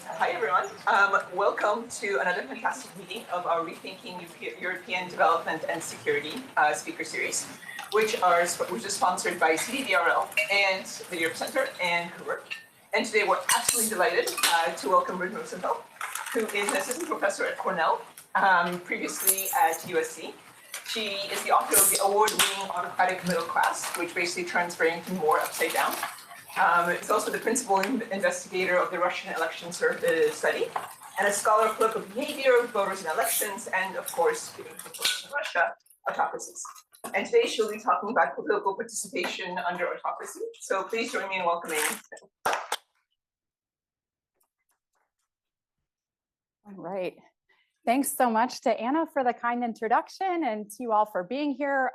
Hi, everyone. Welcome to another fantastic meeting of our Rethinking European Development and Security speaker series, which is sponsored by CDDRL and the Europe Center and her work. And today we're absolutely delighted to welcome Bryn Rosenfeld, who is an assistant professor at Cornell, previously at USC. She is the author of the award-winning Autocratic Middle Class, which basically turns Barrington Moore upside down. It's also the principal investigator of the Russian election study, and a scholar of political behavior, voters in elections, and of course, given her focus in Russia, autocracies. And today she'll be talking about political participation under autocracy. So please join me in welcoming. All right. Thanks so much to Anna for the kind introduction, and to you all for being here.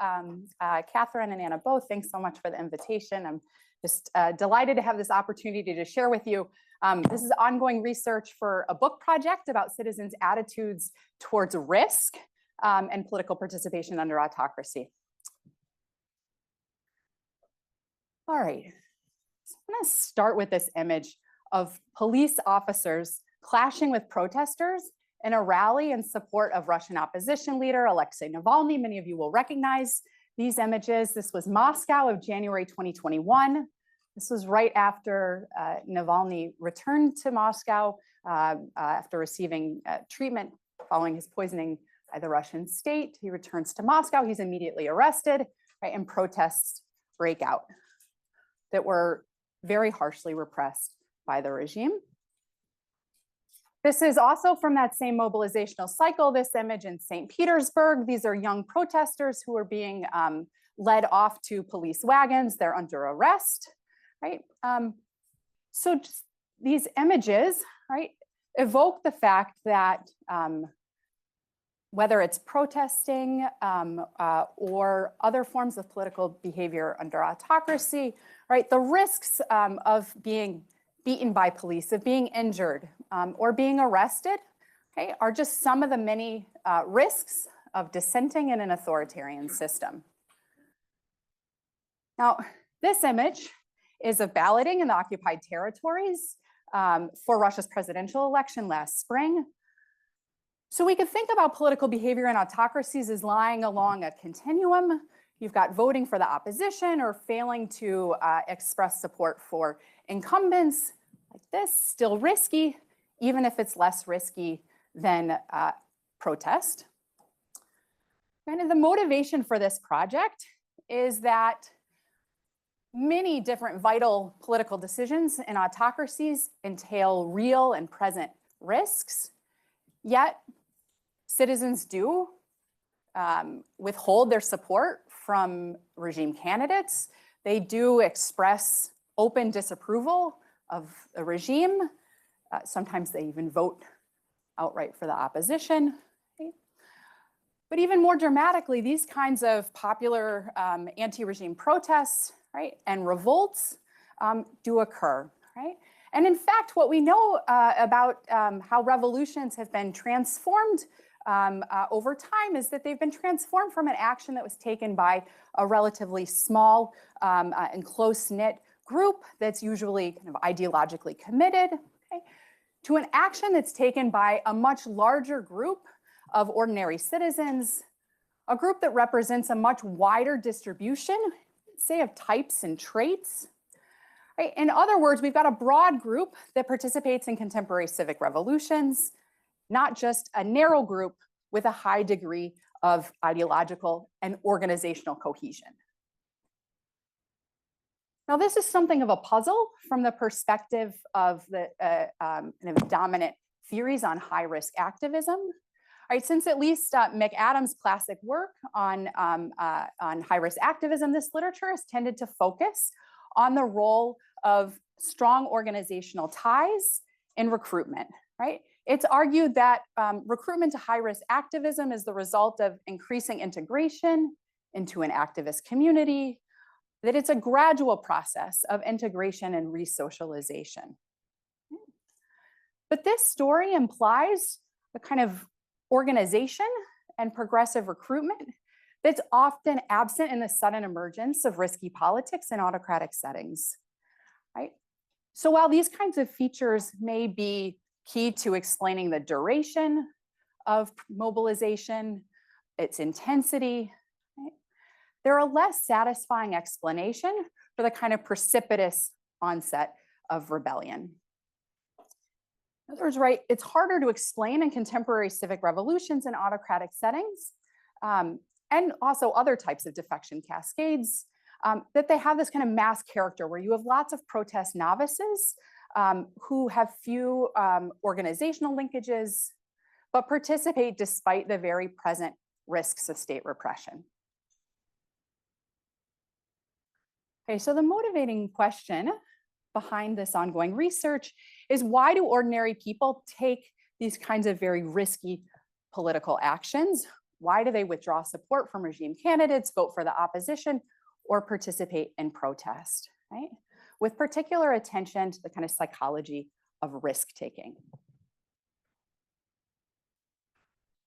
Kathryn and Anna both, thanks so much for the invitation. I'm just delighted to have this opportunity to share with you. This is ongoing research for a book project about citizens' attitudes towards risk and political participation under autocracy. All right, so I'm gonna start with this image of police officers clashing with protesters in a rally in support of Russian opposition leader Alexei Navalny. Many of you will recognize these images. This was Moscow of January 2021. This was right after Navalny returned to Moscow after receiving treatment following his poisoning by the Russian state. He returns to Moscow. He's immediately arrested, right, and protests break out that were very harshly repressed by the regime. This is also from that same mobilizational cycle, this image in St. Petersburg. These are young protesters who are being led off to police wagons. They're under arrest, right? So just these images, right, evoke the fact that whether it's protesting or other forms of political behavior under autocracy, right, the risks of being beaten by police, of being injured, or being arrested, okay, are just some of the many risks of dissenting in an authoritarian system. Now, this image is of balloting in the occupied territories for Russia's presidential election last spring. So we could think about political behavior in autocracies as lying along a continuum. You've got voting for the opposition or failing to express support for incumbents, like this, still risky, even if it's less risky than protest. And the motivation for this project is that many different vital political decisions in autocracies entail real and present risks, yet citizens do withhold their support from regime candidates. They do express open disapproval of the regime. Sometimes they even vote outright for the opposition. Okay? But even more dramatically, these kinds of popular anti-regime protests, right, and revolts do occur, right? And in fact, what we know about how revolutions have been transformed over time is that they've been transformed from an action that was taken by a relatively small and close-knit group that's usually kind of ideologically committed, okay, to an action that's taken by a much larger group of ordinary citizens, a group that represents a much wider distribution, say, of types and traits. Right? In other words, we've got a broad group that participates in contemporary civic revolutions, not just a narrow group with a high degree of ideological and organizational cohesion. Now, this is something of a puzzle from the perspective of the kind of dominant theories on high-risk activism. All right, since at least McAdams' classic work on high-risk activism, this literature has tended to focus on the role of strong organizational ties in recruitment, right? It's argued that recruitment to high-risk activism is the result of increasing integration into an activist community, that it's a gradual process of integration and resocialization. But this story implies a kind of organization and progressive recruitment that's often absent in the sudden emergence of risky politics in autocratic settings, right? So while these kinds of features may be key to explaining the duration of mobilization, its intensity. Right? They're a less satisfying explanation for the kind of precipitous onset of rebellion. In other words, right, it's harder to explain in contemporary civic revolutions and autocratic settings, and also other types of defection cascades, that they have this kind of mass character where you have lots of protest novices who have few organizational linkages, but participate despite the very present risks of state repression. Okay, so the motivating question behind this ongoing research is, why do ordinary people take these kinds of very risky political actions? Why do they withdraw support from regime candidates, vote for the opposition, or participate in protest, right? With particular attention to the kind of psychology of risk-taking.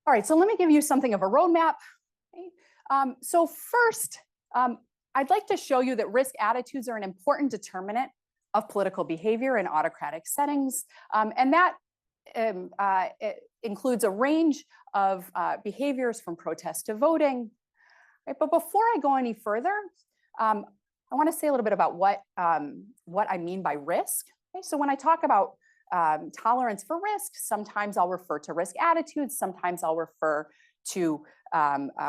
All right, so let me give you something of a roadmap. Okay? So first, I'd like to show you that risk attitudes are an important determinant of political behavior in autocratic settings. And that it includes a range of behaviors from protest to voting. Right? But before I go any further, I want to say a little bit about what I mean by risk. Okay? So when I talk about tolerance for risk, sometimes I'll refer to risk attitudes, sometimes I'll refer to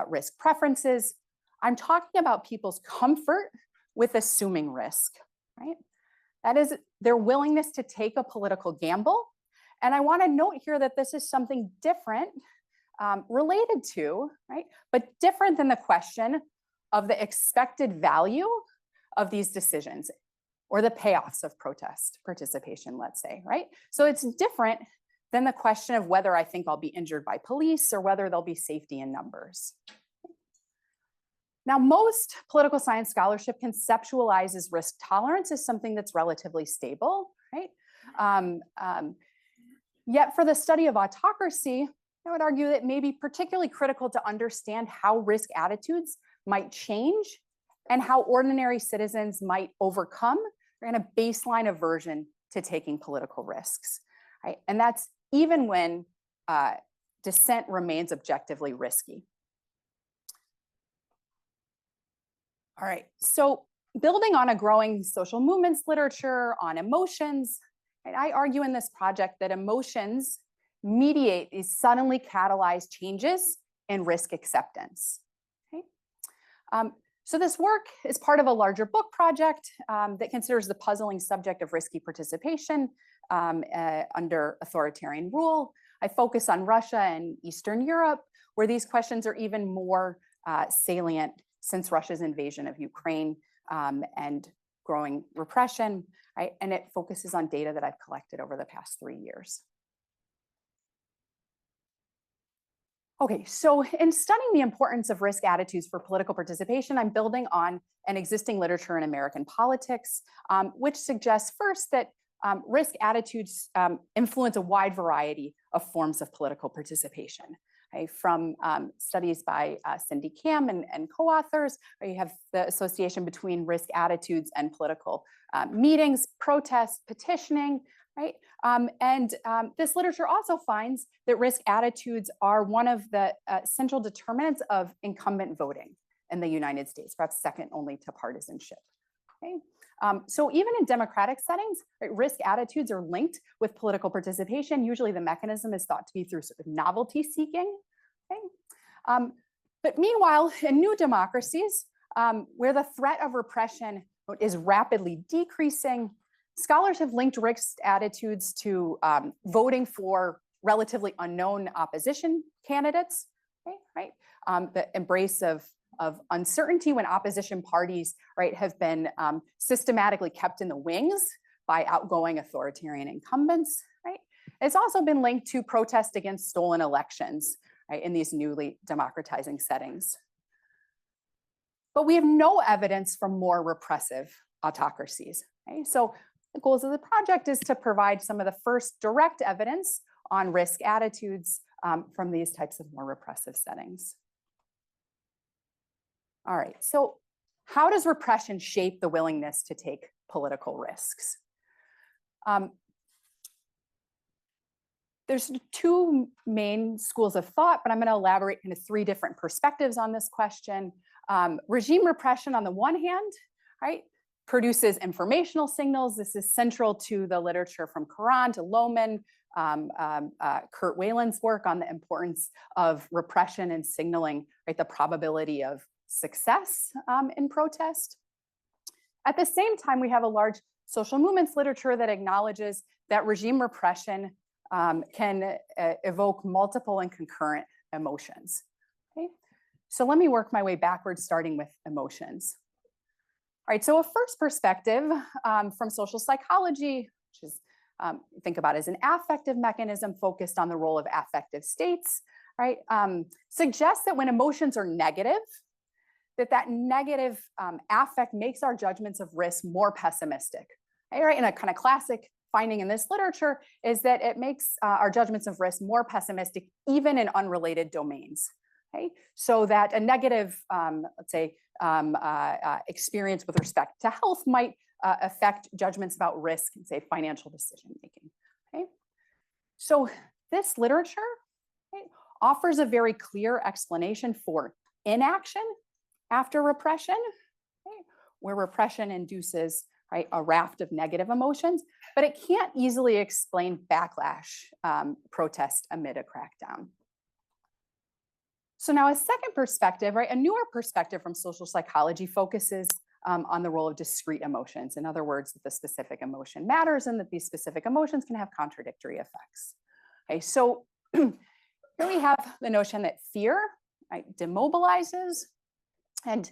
risk preferences. I'm talking about people's comfort with assuming risk, right? That is their willingness to take a political gamble. And I want to note here that this is something different, related to, right? But different than the question of the expected value of these decisions or the payoffs of protest participation, let's say, right? So it's different than the question of whether I think I'll be injured by police or whether there'll be safety in numbers. Now, most political science scholarship conceptualizes risk tolerance as something that's relatively stable, right? Yet for the study of autocracy, I would argue that it may be particularly critical to understand how risk attitudes might change and how ordinary citizens might overcome their kind of baseline aversion to taking political risks, right? And that's even when dissent remains objectively risky. All right, so building on a growing social movements literature on emotions, right, I argue in this project that emotions mediate these suddenly catalyzed changes in risk acceptance. Okay? So this work is part of a larger book project that considers the puzzling subject of risky participation under authoritarian rule. I focus on Russia and Eastern Europe, where these questions are even more salient since Russia's invasion of Ukraine and growing repression, right? And it focuses on data that I've collected over the past 3 years. Okay, so in studying the importance of risk attitudes for political participation, I'm building on an existing literature in American politics, which suggests first that risk attitudes influence a wide variety of forms of political participation. Okay, from studies by Cindy Kam and co-authors, where you have the association between risk attitudes and political meetings, protests, petitioning, right? This literature also finds that risk attitudes are one of the central determinants of incumbent voting in the United States, perhaps second only to partisanship. Okay? So even in democratic settings, right, risk attitudes are linked with political participation. Usually the mechanism is thought to be through sort of novelty seeking. Okay? But meanwhile, in new democracies, where the threat of repression is rapidly decreasing, scholars have linked risk attitudes to voting for relatively unknown opposition candidates, okay, right? The embrace of uncertainty when opposition parties, right, have been systematically kept in the wings by outgoing authoritarian incumbents, right? It's also been linked to protest against stolen elections, right, in these newly democratizing settings. But we have no evidence from more repressive autocracies, right? So the goals of the project is to provide some of the first direct evidence on risk attitudes from these types of more repressive settings. All right, so how does repression shape the willingness to take political risks? There's two main schools of thought, but I'm going to elaborate kind of three different perspectives on this question. Regime repression on the one hand, right, produces informational signals. This is central to the literature from Karan to Lohman, Kurt Whalen's work on the importance of repression and signaling, right, the probability of success in protest. At the same time, we have a large social movements literature that acknowledges that regime repression can evoke multiple and concurrent emotions. Okay? So let me work my way backwards, starting with emotions. All right, so a first perspective from social psychology, which is think about as an affective mechanism focused on the role of affective states, right, suggests that when emotions are negative, that negative affect makes our judgments of risk more pessimistic. Right? And a kind of classic finding in this literature is that it makes our judgments of risk more pessimistic, even in unrelated domains. Okay? So that a negative, let's say, experience with respect to health might affect judgments about risk and, say, financial decision making. Okay? So this literature, right, offers a very clear explanation for inaction after repression, right, where repression induces, right, a raft of negative emotions, but it can't easily explain backlash, protest amid a crackdown. So now a second perspective, right, a newer perspective from social psychology focuses on the role of discrete emotions. In other words, that the specific emotion matters and that these specific emotions can have contradictory effects. Okay, so here we have the notion that fear, right, demobilizes, and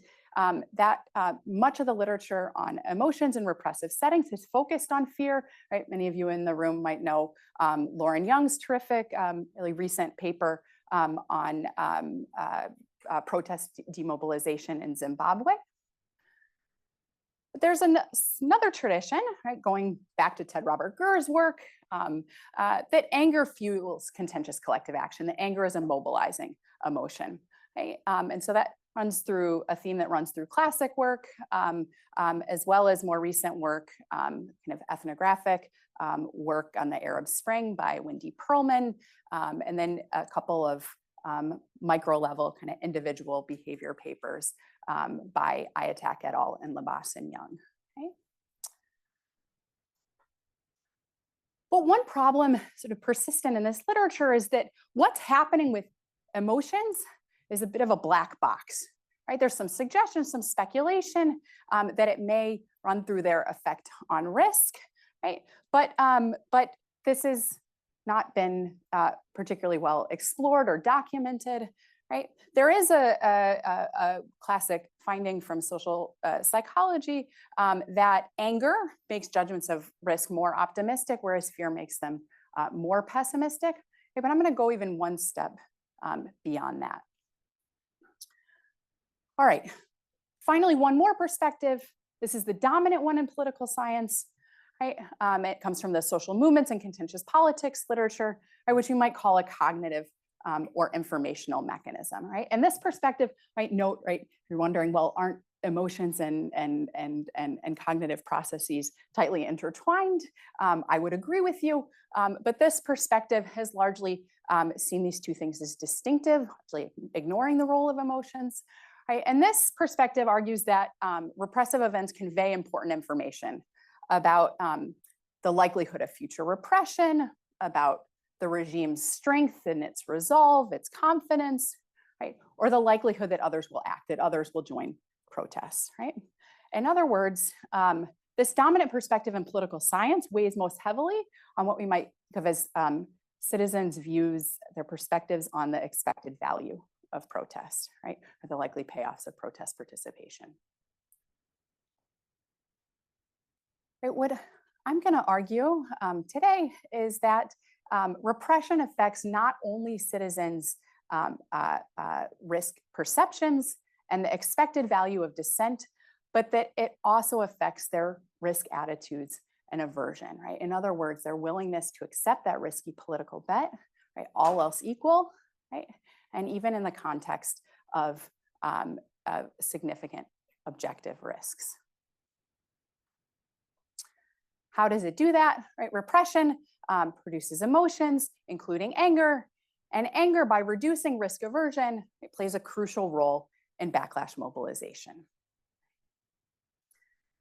that much of the literature on emotions in repressive settings is focused on fear, right? Many of you in the room might know Lauren Young's terrific, really recent paper on protest demobilization in Zimbabwe. But there's another tradition, right, going back to Ted Robert Gurr's work, that anger fuels contentious collective action, that anger is a mobilizing emotion, right? And so that runs through a theme that runs through classic work, as well as more recent work, kind of ethnographic work on the Arab Spring by Wendy Perlman, and then a couple of micro level kind of individual behavior papers by Ayatak et al. And Busse and Young. Okay? But one problem sort of persistent in this literature is that what's happening with emotions is a bit of a black box, right? There's some suggestions, some speculation that it may run through their effect on risk, right? But this has not been particularly well explored or documented, right? There is a classic finding from social psychology that anger makes judgments of risk more optimistic, whereas fear makes them more pessimistic. Okay, but I'm going to go even one step beyond that. All right, finally, one more perspective. This is the dominant one in political science, right? It comes from the social movements and contentious politics literature, right, which we might call a cognitive or informational mechanism, right? And this perspective might note, right, you're wondering, well, aren't emotions and cognitive processes tightly intertwined? I would agree with you, but this perspective has largely seen these two things as distinctive, actually ignoring the role of emotions. Right? And this perspective argues that repressive events convey important information about the likelihood of future repression, about the regime's strength and its resolve, its confidence, right? Or the likelihood that others will act, that others will join protests, right? In other words, this dominant perspective in political science weighs most heavily on what we might think of as citizens' views, their perspectives on the expected value of protest, right? Or the likely payoffs of protest participation. Right, what I'm going to argue today is that repression affects not only citizens' risk perceptions and the expected value of dissent, but that it also affects their risk attitudes and aversion, right? In other words, their willingness to accept that risky political bet, right? All else equal, right? And even in the context of significant objective risks. How does it do that? Right? Repression produces emotions, including anger. And anger, by reducing risk aversion, it plays a crucial role in backlash mobilization.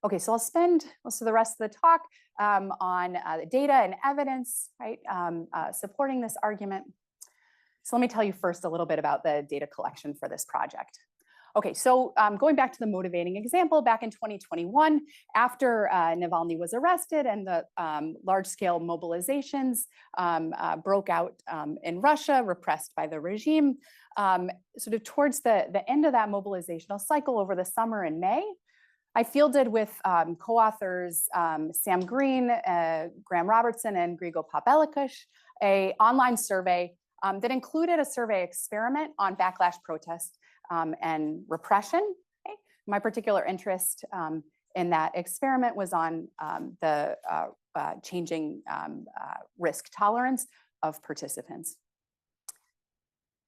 Okay, so I'll spend most of the rest of the talk on the data and evidence, right, supporting this argument. So let me tell you first a little bit about the data collection for this project. Okay, so going back to the motivating example, back in 2021, after Navalny was arrested and the large-scale mobilizations broke out in Russia, repressed by the regime, sort of towards the end of that mobilizational cycle over the summer in May, I fielded with co-authors Sam Green, Graham Robertson, and Grigol Popelikush, an online survey that included a survey experiment on backlash protests and repression. Okay? My particular interest in that experiment was on the changing risk tolerance of participants.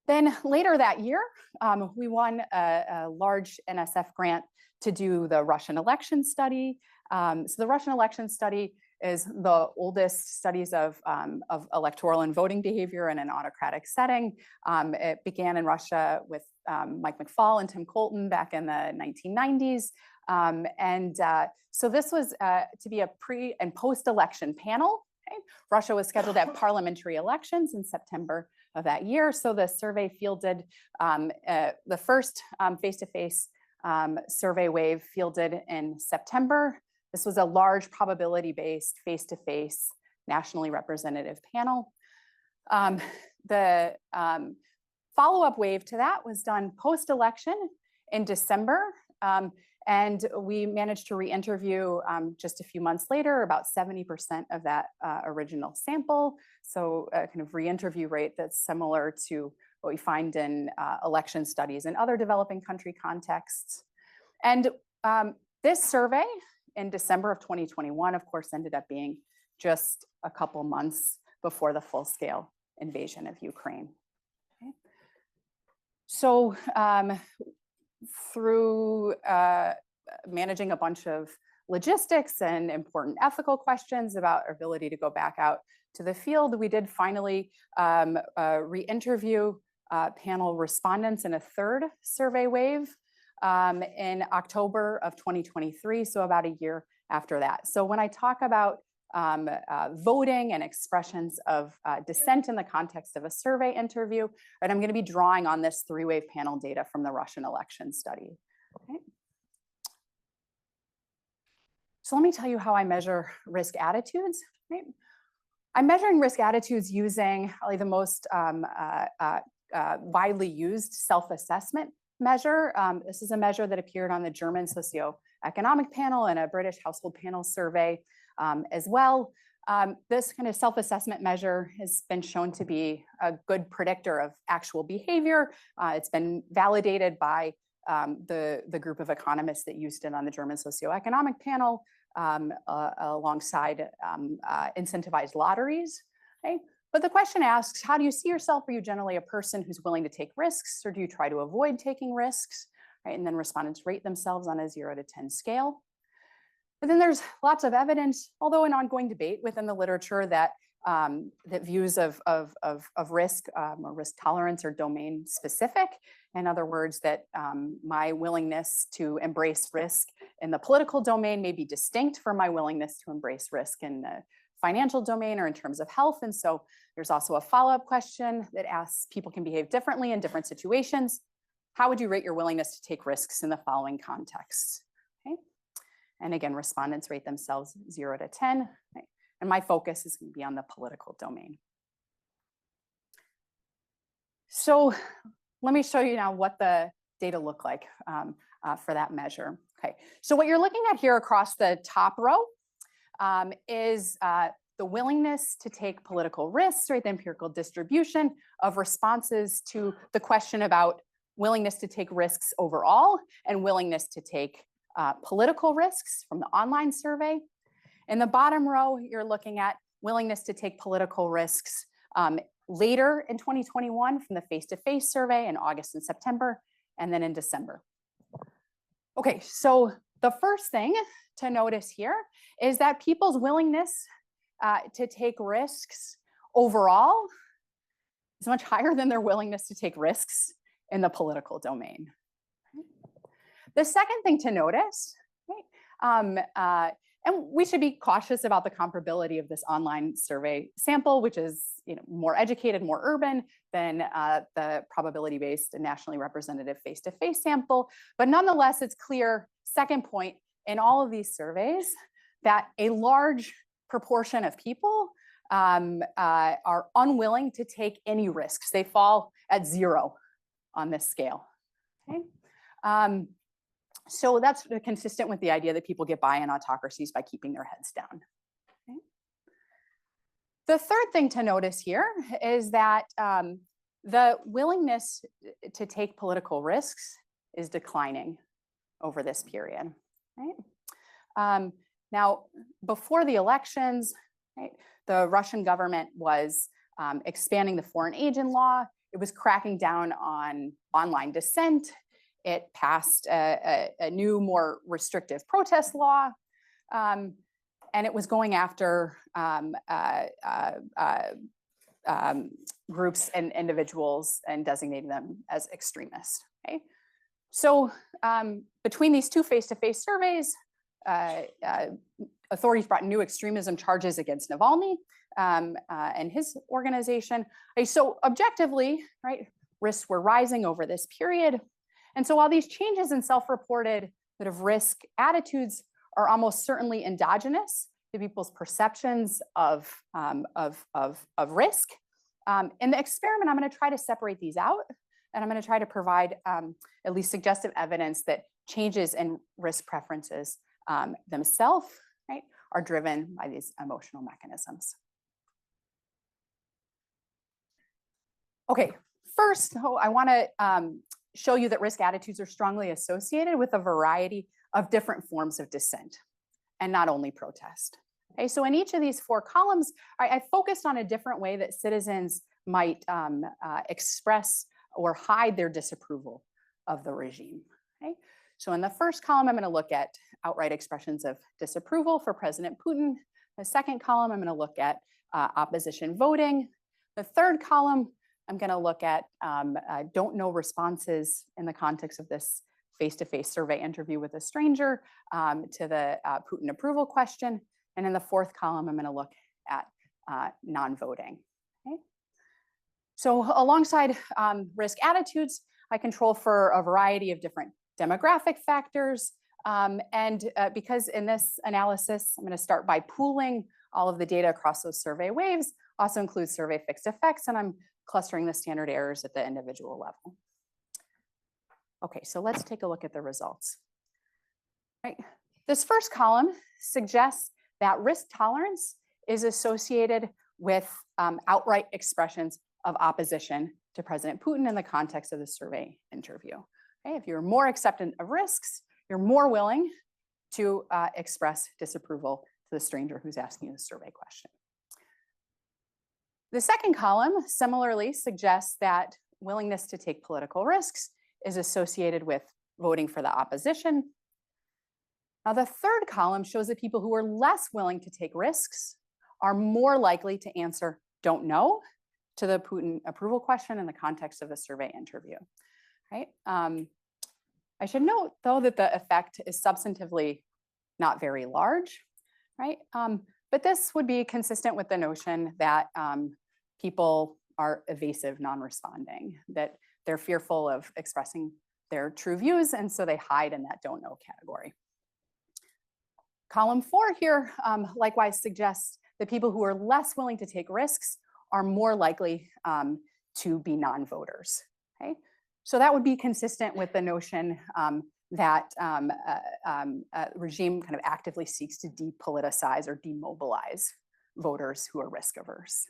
Then later that year, we won a large NSF grant to do the Russian election study. So the Russian election study is the oldest studies of electoral and voting behavior in an autocratic setting. It began in Russia with Mike McFaul and Tim Colton back in the 1990s. So this was to be a pre and post-election panel. Okay? Russia was scheduled to have parliamentary elections in September of that year. So the survey fielded the first face-to-face survey wave fielded in September. This was a large probability-based face-to-face nationally representative panel. The follow-up wave to that was done post-election in December. And we managed to re-interview just a few months later, about 70% of that original sample. So a kind of re-interview rate that's similar to what we find in election studies in other developing country contexts. And this survey in December of 2021, of course, ended up being just a couple months before the full-scale invasion of Ukraine. Okay. So through managing a bunch of logistics and important ethical questions about our ability to go back out to the field, we did finally re-interview panel respondents in a third survey wave in October of 2023, so about a year after that. So when I talk about voting and expressions of dissent in the context of a survey interview, right, I'm going to be drawing on this three-wave panel data from the Russian election study. Okay. So let me tell you how I measure risk attitudes. Right? I'm measuring risk attitudes using probably the most widely used self-assessment measure. This is a measure that appeared on the German socioeconomic panel and a British household panel survey as well. This kind of self-assessment measure has been shown to be a good predictor of actual behavior. It's been validated by the group of economists that used it on the German socioeconomic panel alongside incentivized lotteries. Okay? But the question asks, how do you see yourself? Are you generally a person who's willing to take risks, or do you try to avoid taking risks? Right? And then respondents rate themselves on a 0 to 10 scale. But then there's lots of evidence, although an ongoing debate within the literature, that that views of risk or risk tolerance are domain specific. In other words, that my willingness to embrace risk in the political domain may be distinct from my willingness to embrace risk in the financial domain or in terms of health. And so there's also a follow-up question that asks, people can behave differently in different situations. How would you rate your willingness to take risks in the following contexts? Okay. And again, respondents rate themselves 0 to 10. Right? And my focus is going to be on the political domain. So let me show you now what the data look like for that measure. Okay, so what you're looking at here across the top row is the willingness to take political risks, right? The empirical distribution of responses to the question about willingness to take risks overall and willingness to take political risks from the online survey. In the bottom row, you're looking at willingness to take political risks later in 2021 from the face-to-face survey in August and September, and then in December. Okay, so the first thing to notice here is that people's willingness to take risks overall is much higher than their willingness to take risks in the political domain. The second thing to notice, right, and we should be cautious about the comparability of this online survey sample, which is more educated, more urban than the probability-based and nationally representative face-to-face sample. But nonetheless, it's clear, second point, in all of these surveys, that a large proportion of people are unwilling to take any risks. They fall at 0 on this scale. Okay? So that's consistent with the idea that people get by in autocracies by keeping their heads down. Okay? The third thing to notice here is that the willingness to take political risks is declining over this period. Right? Now, before the elections, right, the Russian government was expanding the foreign agent law. It was cracking down on online dissent. It passed a new, more restrictive protest law, and it was going after groups and individuals and designating them as extremists. Okay? So between these two face-to-face surveys, authorities brought new extremism charges against Navalny and his organization. Okay, so objectively, right, risks were rising over this period. And so while these changes in self-reported sort of risk attitudes are almost certainly endogenous to people's perceptions of risk, in the experiment, I'm going to try to separate these out, and I'm going to try to provide at least suggestive evidence that changes in risk preferences themselves, right, are driven by these emotional mechanisms. Okay, first, I want to show you that risk attitudes are strongly associated with a variety of different forms of dissent, and not only protest. Okay, so in each of these 4 columns, I focused on a different way that citizens might express or hide their disapproval of the regime. Okay? So in the first column, I'm going to look at outright expressions of disapproval for President Putin. The second column, I'm going to look at opposition voting. The third column, I'm going to look at don't know responses in the context of this face-to-face survey interview with a stranger to the Putin approval question. And in the fourth column, I'm going to look at non-voting. Okay? So alongside risk attitudes, I control for a variety of different demographic factors. Because in this analysis, I'm going to start by pooling all of the data across those survey waves, also includes survey fixed effects, and I'm clustering the standard errors at the individual level. Okay, so let's take a look at the results. Right. This first column suggests that risk tolerance is associated with outright expressions of opposition to President Putin in the context of the survey interview. Okay, if you're more acceptant of risks, you're more willing to express disapproval to the stranger who's asking you the survey question. The second column similarly suggests that willingness to take political risks is associated with voting for the opposition. Now, the third column shows that people who are less willing to take risks are more likely to answer don't know to the Putin approval question in the context of the survey interview. Right? I should note, though, that the effect is substantively not very large, right? But this would be consistent with the notion that people are evasive, non-responding, that they're fearful of expressing their true views, and so they hide in that don't know category. Column 4 here likewise suggests that people who are less willing to take risks are more likely to be non-voters. Okay? So that would be consistent with the notion that a regime kind of actively seeks to depoliticize or demobilize voters who are risk averse.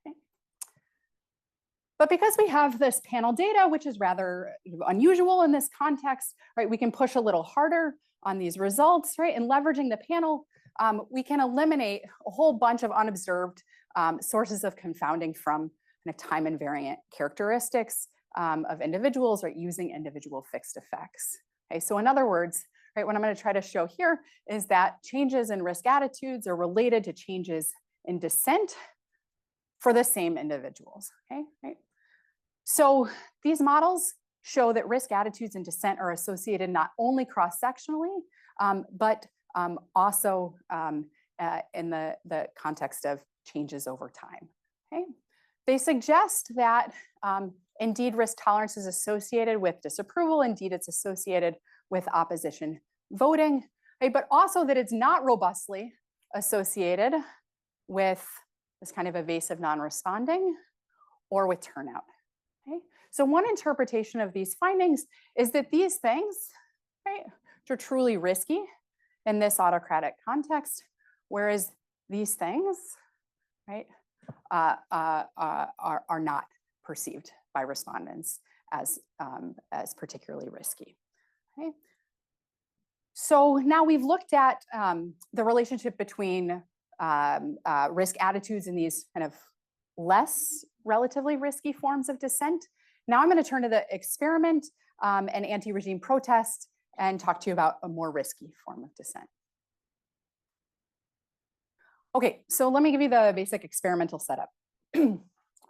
Okay? But because we have this panel data, which is rather unusual in this context, right, we can push a little harder on these results, right? And leveraging the panel, we can eliminate a whole bunch of unobserved sources of confounding from kind of time invariant characteristics of individuals, right, using individual fixed effects. Okay, so in other words, right, what I'm going to try to show here is that changes in risk attitudes are related to changes in dissent for the same individuals, okay, right? So these models show that risk attitudes and dissent are associated not only cross-sectionally, but also in the context of changes over time, okay? They suggest that indeed risk tolerance is associated with disapproval, indeed it's associated with opposition voting, right? But also that it's not robustly associated with this kind of evasive non-responding or with turnout, okay? So one interpretation of these findings is that these things, right, which are truly risky in this autocratic context, whereas these things, right, are not perceived by respondents as particularly risky. Okay? So now we've looked at the relationship between risk attitudes in these kind of less relatively risky forms of dissent. Now I'm going to turn to the experiment and anti-regime protest and talk to you about a more risky form of dissent. Okay, so let me give you the basic experimental setup.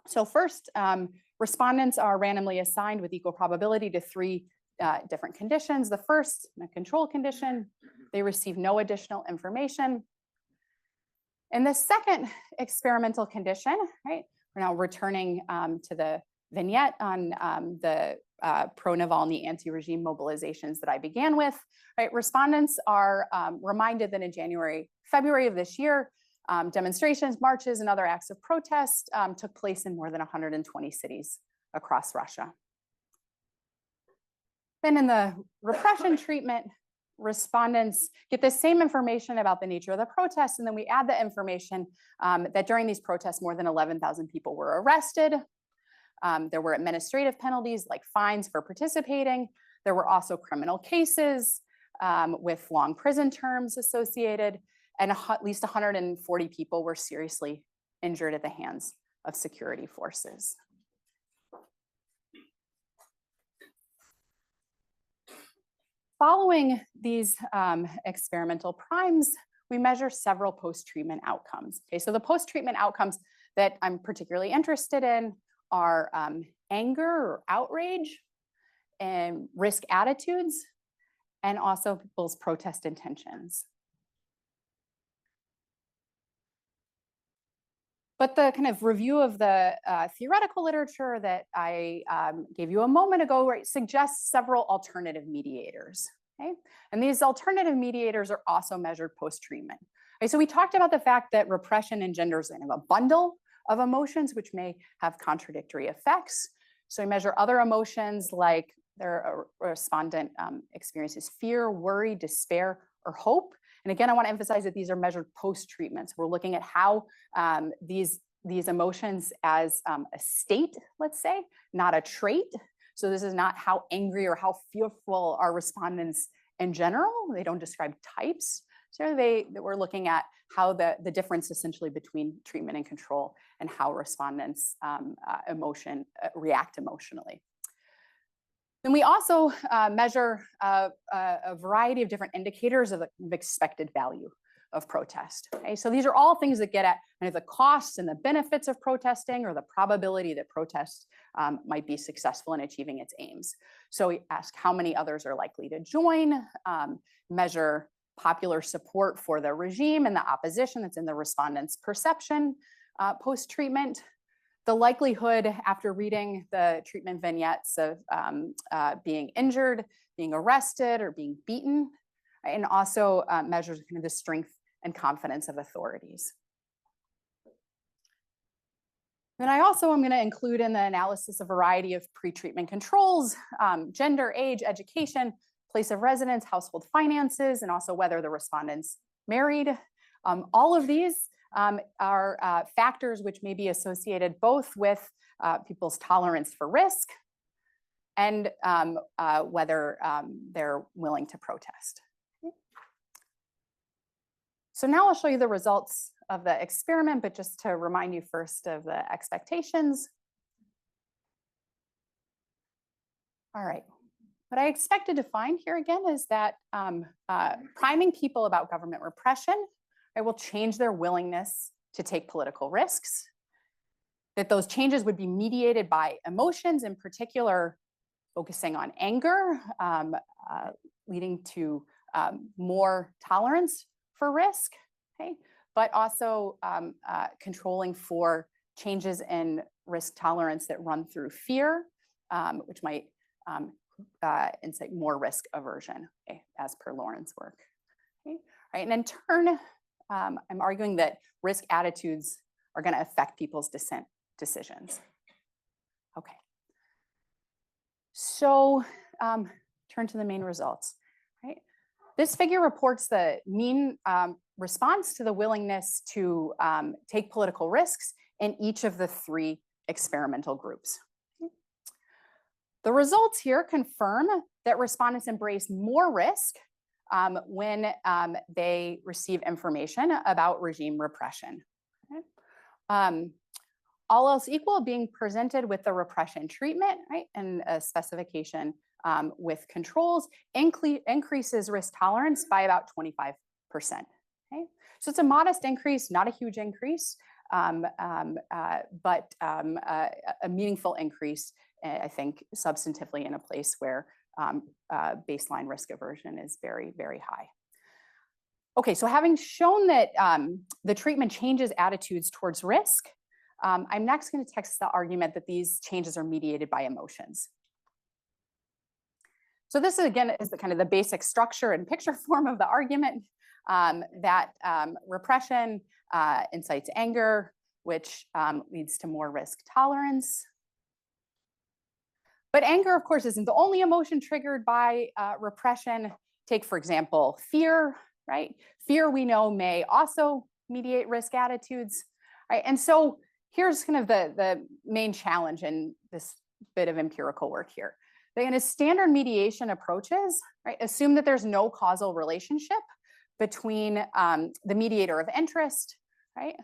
So first, respondents are randomly assigned with equal probability to 3 different conditions. The first, a control condition, they receive no additional information. In the second experimental condition, right, we're now returning to the vignette on the pro-Navalny anti-regime mobilizations that I began with, right? Respondents are reminded that in February of this year, demonstrations, marches, and other acts of protest took place in more than 120 cities across Russia. Then in the repression treatment, respondents get the same information about the nature of the protests, and then we add the information that during these protests, more than 11,000 people were arrested. There were administrative penalties like fines for participating. There were also criminal cases with long prison terms associated, and at least 140 people were seriously injured at the hands of security forces. Following these experimental primes, we measure several post-treatment outcomes. Okay, so the post-treatment outcomes that I'm particularly interested in are anger or outrage and risk attitudes, and also people's protest intentions. But the kind of review of the theoretical literature that I gave you a moment ago, right, suggests several alternative mediators. Okay? And these alternative mediators are also measured post-treatment. Okay, so we talked about the fact that repression engenders kind of a bundle of emotions which may have contradictory effects. So we measure other emotions like their respondent experiences fear, worry, despair, or hope. And again, I want to emphasize that these are measured post-treatment. So we're looking at how these emotions as a state, let's say, not a trait. So this is not how angry or how fearful are respondents in general. They don't describe types. So we're looking at how the difference essentially between treatment and control and how respondents react emotionally. Then we also measure a variety of different indicators of the expected value of protest. Okay? So these are all things that get at kind of the costs and the benefits of protesting or the probability that protest might be successful in achieving its aims. So we ask how many others are likely to join, measure popular support for the regime and the opposition that's in the respondent's perception post-treatment, the likelihood after reading the treatment vignettes of being injured, being arrested, or being beaten, right? And also measures kind of the strength and confidence of authorities. Then I also am going to include in the analysis a variety of pre-treatment controls, gender, age, education, place of residence, household finances, and also whether the respondent's married. All of these are factors which may be associated both with people's tolerance for risk and whether they're willing to protest. So now I'll show you the results of the experiment, but just to remind you first of the expectations. All right. What I expected to find here again is that priming people about government repression, it will change their willingness to take political risks, that those changes would be mediated by emotions, in particular, focusing on anger, leading to more tolerance for risk, okay? But also controlling for changes in risk tolerance that run through fear, which might incite more risk aversion, okay, as per Lauren's work. Okay? Right, and in turn, I'm arguing that risk attitudes are going to affect people's decisions. Okay. So turn to the main results. Right? This figure reports the mean response to the willingness to take political risks in each of the 3 experimental groups. The results here confirm that respondents embrace more risk when they receive information about regime repression. Okay? All else equal, being presented with the repression treatment, right, and a specification with controls increases risk tolerance by about 25%. Okay? So it's a modest increase, not a huge increase, but a meaningful increase, I think, substantively in a place where baseline risk aversion is very, very high. Okay, so having shown that the treatment changes attitudes towards risk, I'm next going to text the argument that these changes are mediated by emotions. So this, again, is the kind of the basic structure and picture form of the argument, that repression incites anger, which leads to more risk tolerance. But anger, of course, isn't the only emotion triggered by repression. Take, for example, fear, right? Fear, we know, may also mediate risk attitudes, right? And so here's kind of the main challenge in this bit of empirical work here. In standard mediation approaches, right, assume that there's no causal relationship between the mediator of interest, right,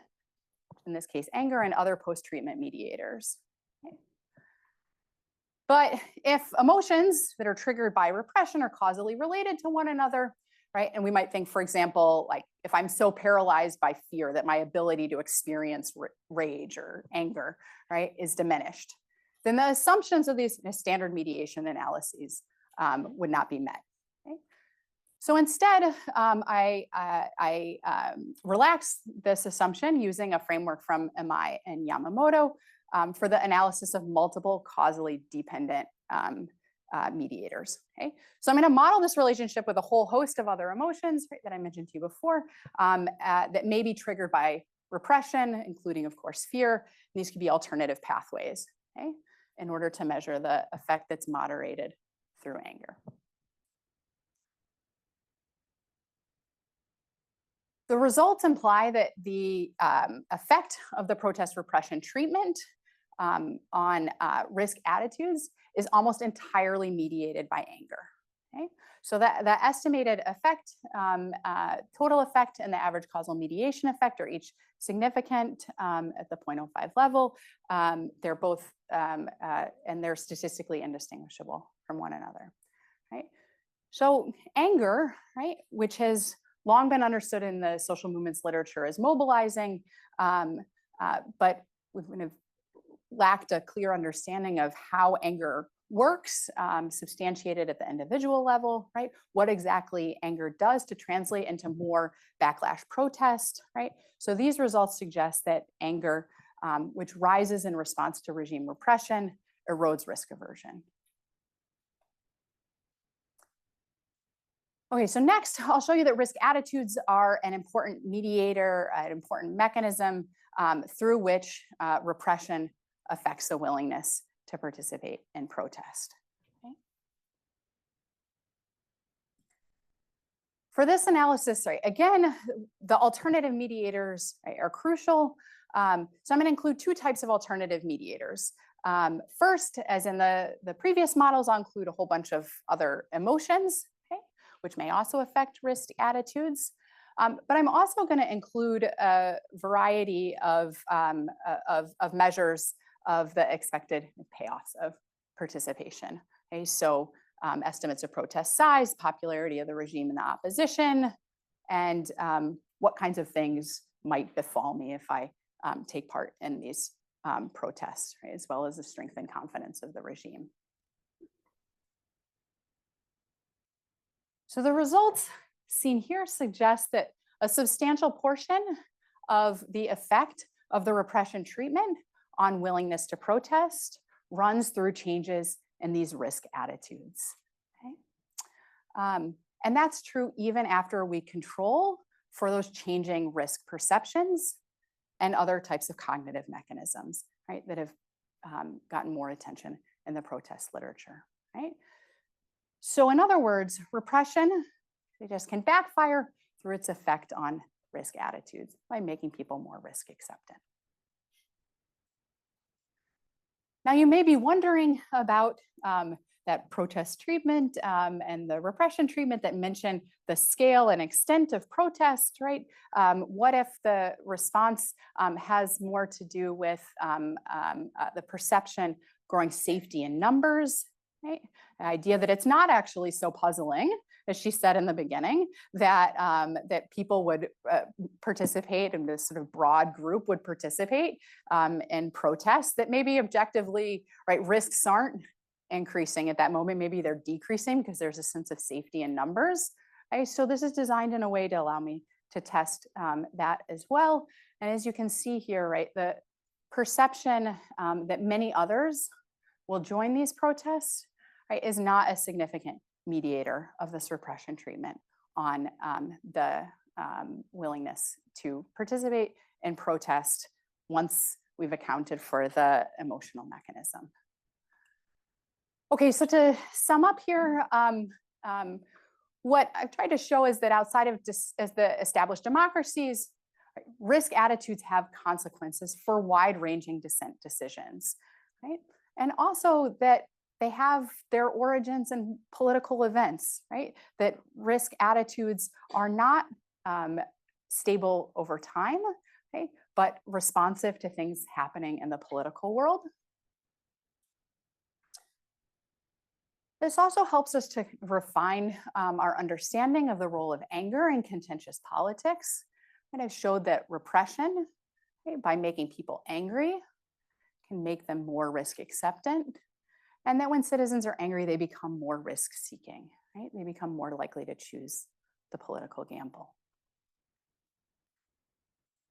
in this case, anger, and other post-treatment mediators. Okay? But if emotions that are triggered by repression are causally related to one another, right, and we might think, for example, like if I'm so paralyzed by fear that my ability to experience rage or anger, right, is diminished, then the assumptions of these standard mediation analyses would not be met. Okay? So instead, I relax this assumption using a framework from Imai and Yamamoto for the analysis of multiple causally dependent mediators. Okay? So I'm going to model this relationship with a whole host of other emotions, right, that I mentioned to you before that may be triggered by repression, including, of course, fear. These could be alternative pathways, okay, in order to measure the effect that's moderated through anger. The results imply that the effect of the protest repression treatment on risk attitudes is almost entirely mediated by anger. Okay? So that the estimated effect, total effect, and the average causal mediation effect are each significant at the 0.05 level. They're both, and they're statistically indistinguishable from one another. Right? So anger, right, which has long been understood in the social movements literature as mobilizing, but we've kind of lacked a clear understanding of how anger works, substantiated at the individual level, right? What exactly anger does to translate into more backlash protest, right? So these results suggest that anger, which rises in response to regime repression, erodes risk aversion. Okay, so next I'll show you that risk attitudes are an important mediator, an important mechanism through which repression affects the willingness to participate in protest. Okay. For this analysis, right, again, the alternative mediators, right, are crucial. So I'm going to include 2 types of alternative mediators. First, as in the previous models, I'll include a whole bunch of other emotions, okay, which may also affect risk attitudes. But I'm also going to include a variety of measures of the expected payoffs of participation. Okay, so estimates of protest size, popularity of the regime and the opposition, and what kinds of things might befall me if I take part in these protests, right, as well as the strength and confidence of the regime. So the results seen here suggest that a substantial portion of the effect of the repression treatment on willingness to protest runs through changes in these risk attitudes. Okay? And that's true even after we control for those changing risk perceptions and other types of cognitive mechanisms, right, that have gotten more attention in the protest literature, right? So in other words, repression, it just can backfire through its effect on risk attitudes by making people more risk acceptant. Now you may be wondering about that protest treatment and the repression treatment that mentioned the scale and extent of protest, right? What if the response has more to do with the perception growing safety in numbers, right? The idea that it's not actually so puzzling, as she said in the beginning, that that people would participate, and this sort of broad group would participate in protests, that maybe objectively, right, risks aren't increasing at that moment. Maybe they're decreasing because there's a sense of safety in numbers. Right? So this is designed in a way to allow me to test that as well. And as you can see here, right, the perception that many others will join these protests, right, is not a significant mediator of this repression treatment on the willingness to participate in protest once we've accounted for the emotional mechanism. Okay, so to sum up here, what I've tried to show is that outside of as the established democracies, risk attitudes have consequences for wide-ranging dissent decisions, right? And also that they have their origins in political events, right? That risk attitudes are not stable over time, okay? But responsive to things happening in the political world. This also helps us to refine our understanding of the role of anger in contentious politics. And I've showed that repression, right, by making people angry, can make them more risk acceptant. And that when citizens are angry, they become more risk seeking, right? They become more likely to choose the political gamble.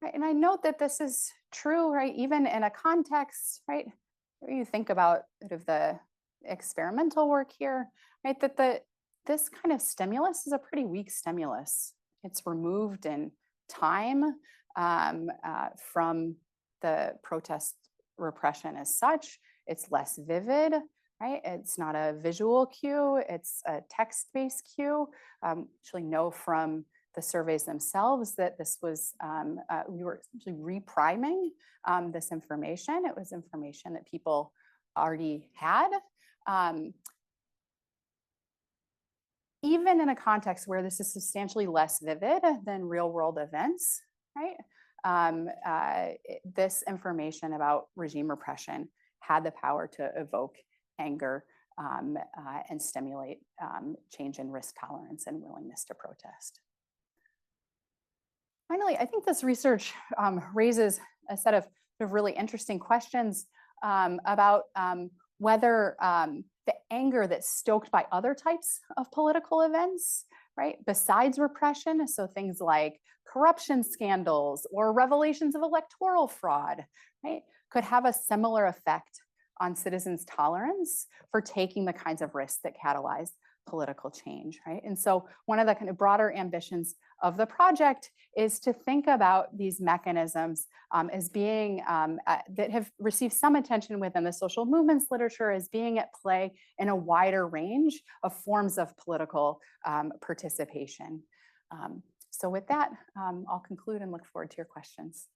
Right, and I note that this is true, right, even in a context, right, where you think about sort of the experimental work here, right, that this kind of stimulus is a pretty weak stimulus. It's removed in time from the protest repression as such. It's less vivid, right? It's not a visual cue, it's a text-based cue. Actually know from the surveys themselves that this was, we were actually repriming this information. It was information that people already had. Even in a context where this is substantially less vivid than real world events, right? This information about regime repression had the power to evoke anger and stimulate change in risk tolerance and willingness to protest. Finally, I think this research raises a set of really interesting questions about whether the anger that's stoked by other types of political events, right, besides repression, so things like corruption scandals or revelations of electoral fraud, right, could have a similar effect on citizens' tolerance for taking the kinds of risks that catalyze political change, right? And so one of the kind of broader ambitions of the project is to think about these mechanisms as being, that have received some attention within the social movements literature as being at play in a wider range of forms of political participation. So with that, I'll conclude and look forward to your questions.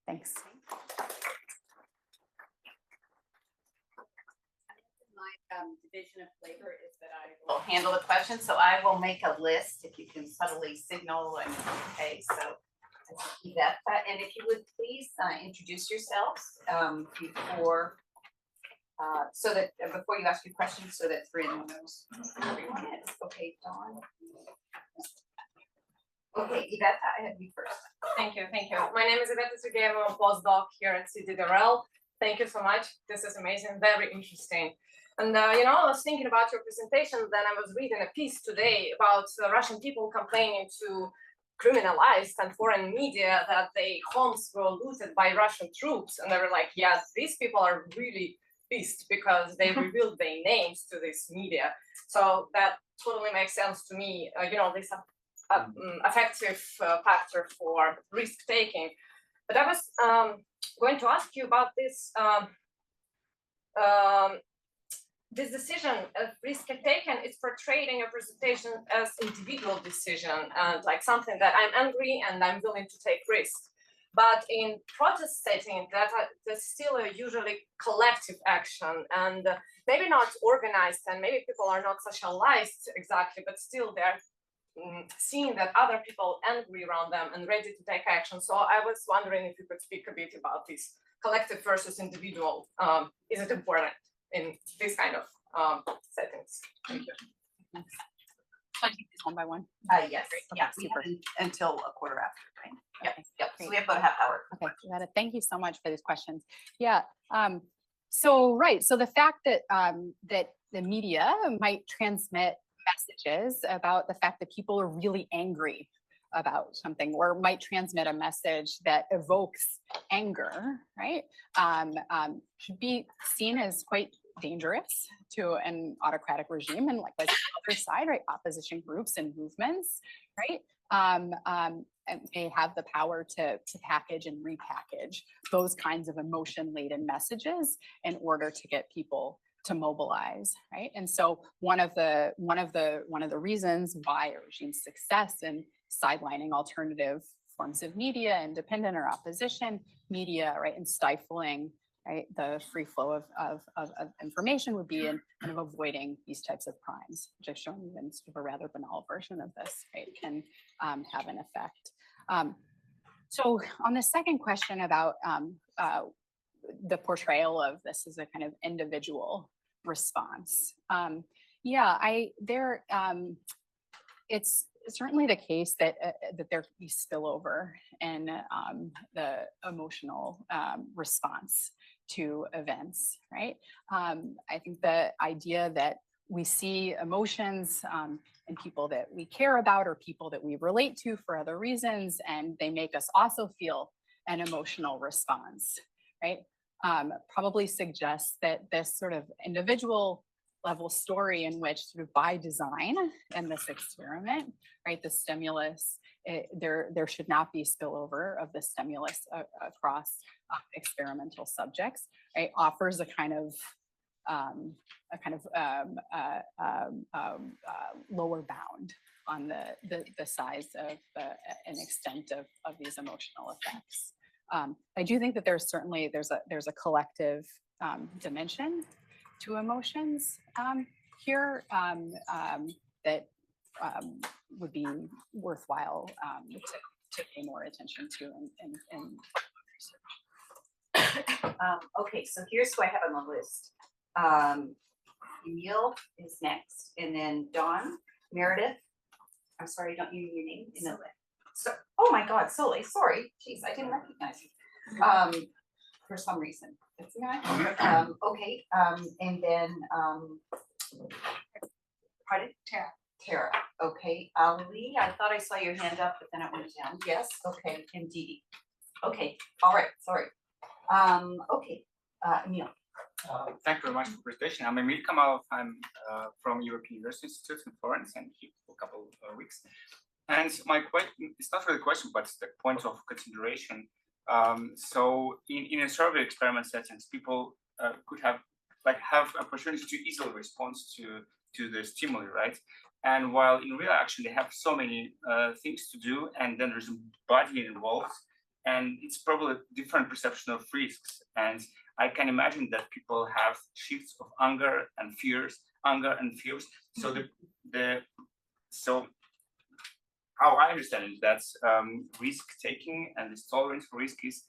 Thanks. My division of flavor is that I will handle the questions. So I will make a list if you can subtly signal. And okay, so that. And if you would please introduce yourselves before, so that before you ask your questions, so that everyone knows who everyone is. Okay, Dawn. Okay, Iveta, I have you first. Thank you, thank you. My name is Iveta Sergeeva. I'm a postdoc here at CDRL. Thank you so much. This is amazing, very interesting. And you know, I was thinking about your presentation, then I was reading a piece today about Russian people complaining to criminalized and foreign media that their homes were looted by Russian troops. And they were like, yes, these people are really pissed because they revealed their names to this media. So that totally makes sense to me. You know, this effective factor for risk taking. But I was going to ask you about this this decision of risk taken is portrayed in your presentation as individual decision and like something that I'm angry and I'm willing to take risks. But in protest setting, that's still a usually collective action and maybe not organized, and maybe people are not socialized exactly, but still they're seeing that other people angry around them and ready to take action. So I was wondering if you could speak a bit about this collective versus individual. Is it important in this kind of settings? Thank you. Thanks. I'll take these one by one. Yes, Okay, yeah, we super. have until a quarter after, right? Yep, Okay, yep, so great. we have about a half hour. Okay, got it. Thank you so much for these questions. Yeah. So right. So the fact that that the media might transmit messages about the fact that people are really angry about something, or might transmit a message that evokes anger, right? Should be seen as quite dangerous to an autocratic regime, and like the other side, right? Opposition groups and movements, right? And they have the power to package and repackage those kinds of emotion-laden messages in order to get people to mobilize, right? And so one of the reasons why a regime's success in sidelining alternative forms of media, independent or opposition media, right, and stifling, right, the free flow of information would be in kind of avoiding these types of crimes, which I've shown you in sort of a rather banal version of this, right, can have an effect. So on the second question about the portrayal of this as a kind of individual response, it's certainly the case that there could be spillover in the emotional response to events, right? I think the idea that we see emotions in people that we care about or people that we relate to for other reasons, and they make us also feel an emotional response, right? Probably suggests that this sort of individual level story in which sort of by design in this experiment, right, the stimulus, there should not be spillover of the stimulus across experimental subjects, right, offers a kind of lower bound on the size of an extent of these emotional effects. I do think that there's a collective dimension to emotions here that would be worthwhile to pay more attention to in research. Okay, so here's who I have on the list. Emil is next, and then Dawn, Meredith. I'm sorry, I don't know your name. So, oh my God, Sully, sorry. Jeez, I didn't recognize you. For some reason. Okay, and then pardon? Tara. Okay, Ali, I thought I saw your hand up, but then it went down. Yes, okay, and Dee Dee. Okay, all right, sorry. Okay, Emil. Thank you very much for the presentation. I'm Emil Kamalov. I'm from European University Institute in Florence and here for a couple of weeks. And my question, it's not really a question, but it's the point of consideration. So in a survey experiment settings, people could have opportunity to easily respond to the stimuli, right? And while in real action, they have so many things to do, and then there's a body involved, and it's probably a different perception of risks. And I can imagine that people have shifts of anger and fears. So how I understand it, that's risk taking and this tolerance for risk is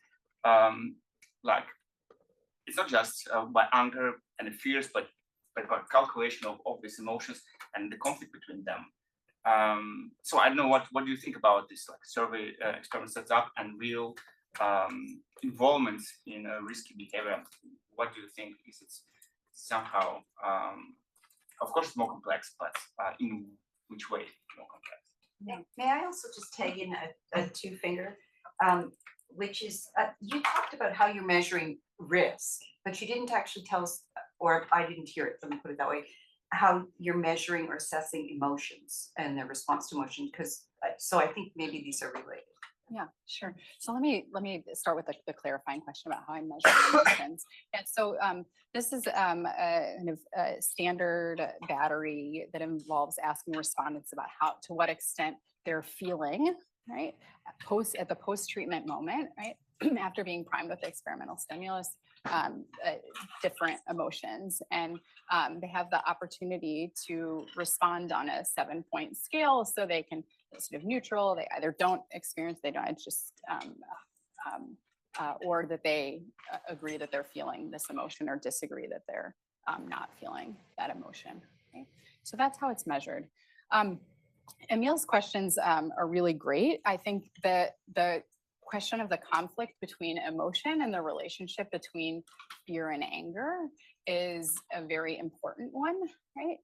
it's not just by anger and fears, but by calculation of these emotions and the conflict between them. So I don't know what do you think about this like survey experiment setup and real involvement in risky behavior? What do you think? Is it somehow, of course, more complex, but in which way more complex? May I also just tag in a two-finger, which is, you talked about how you're measuring risk, but you didn't actually tell us, or I didn't hear it, let me put it that way, how you're measuring or assessing emotions and their response to emotion, because, so I think maybe these are related. Yeah, sure. So let me start with the clarifying question about how I measure emotions. And so this is a kind of a standard battery that involves asking respondents about to what extent they're feeling, right, at the post-treatment moment, right, after being primed with the experimental stimulus, different emotions, and they have the opportunity to respond on a 7-point scale, so they can sort of neutral, they either don't experience, they don't, it's just, or that they agree that they're feeling this emotion or disagree that they're not feeling that emotion. Okay? So that's how it's measured. Emil's questions are really great. I think that the question of the conflict between emotion and the relationship between fear and anger is a very important one, right?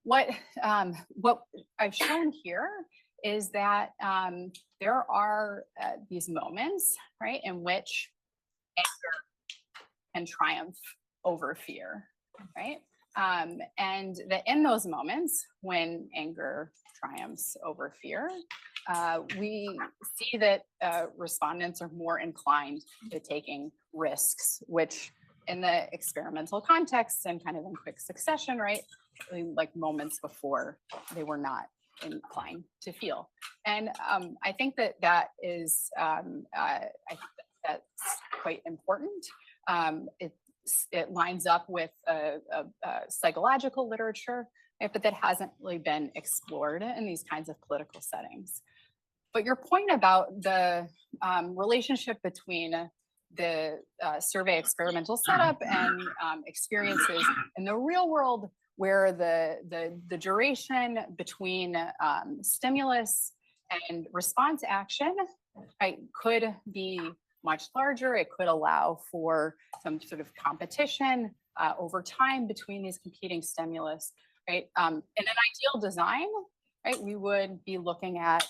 What I've shown here is that there are these moments, right, in which anger can triumph over fear, right? And that in those moments when anger triumphs over fear, we see that respondents are more inclined to taking risks, which in the experimental context and kind of in quick succession, right, like moments before they were not inclined to feel. And I think that is, I think that's quite important. It lines up with psychological literature, right, but that hasn't really been explored in these kinds of political settings. But your point about the relationship between the survey experimental setup and experiences in the real world, where the duration between stimulus and response action, right, could be much larger. It could allow for some sort of competition over time between these competing stimulus, right? In an ideal design, right, we would be looking at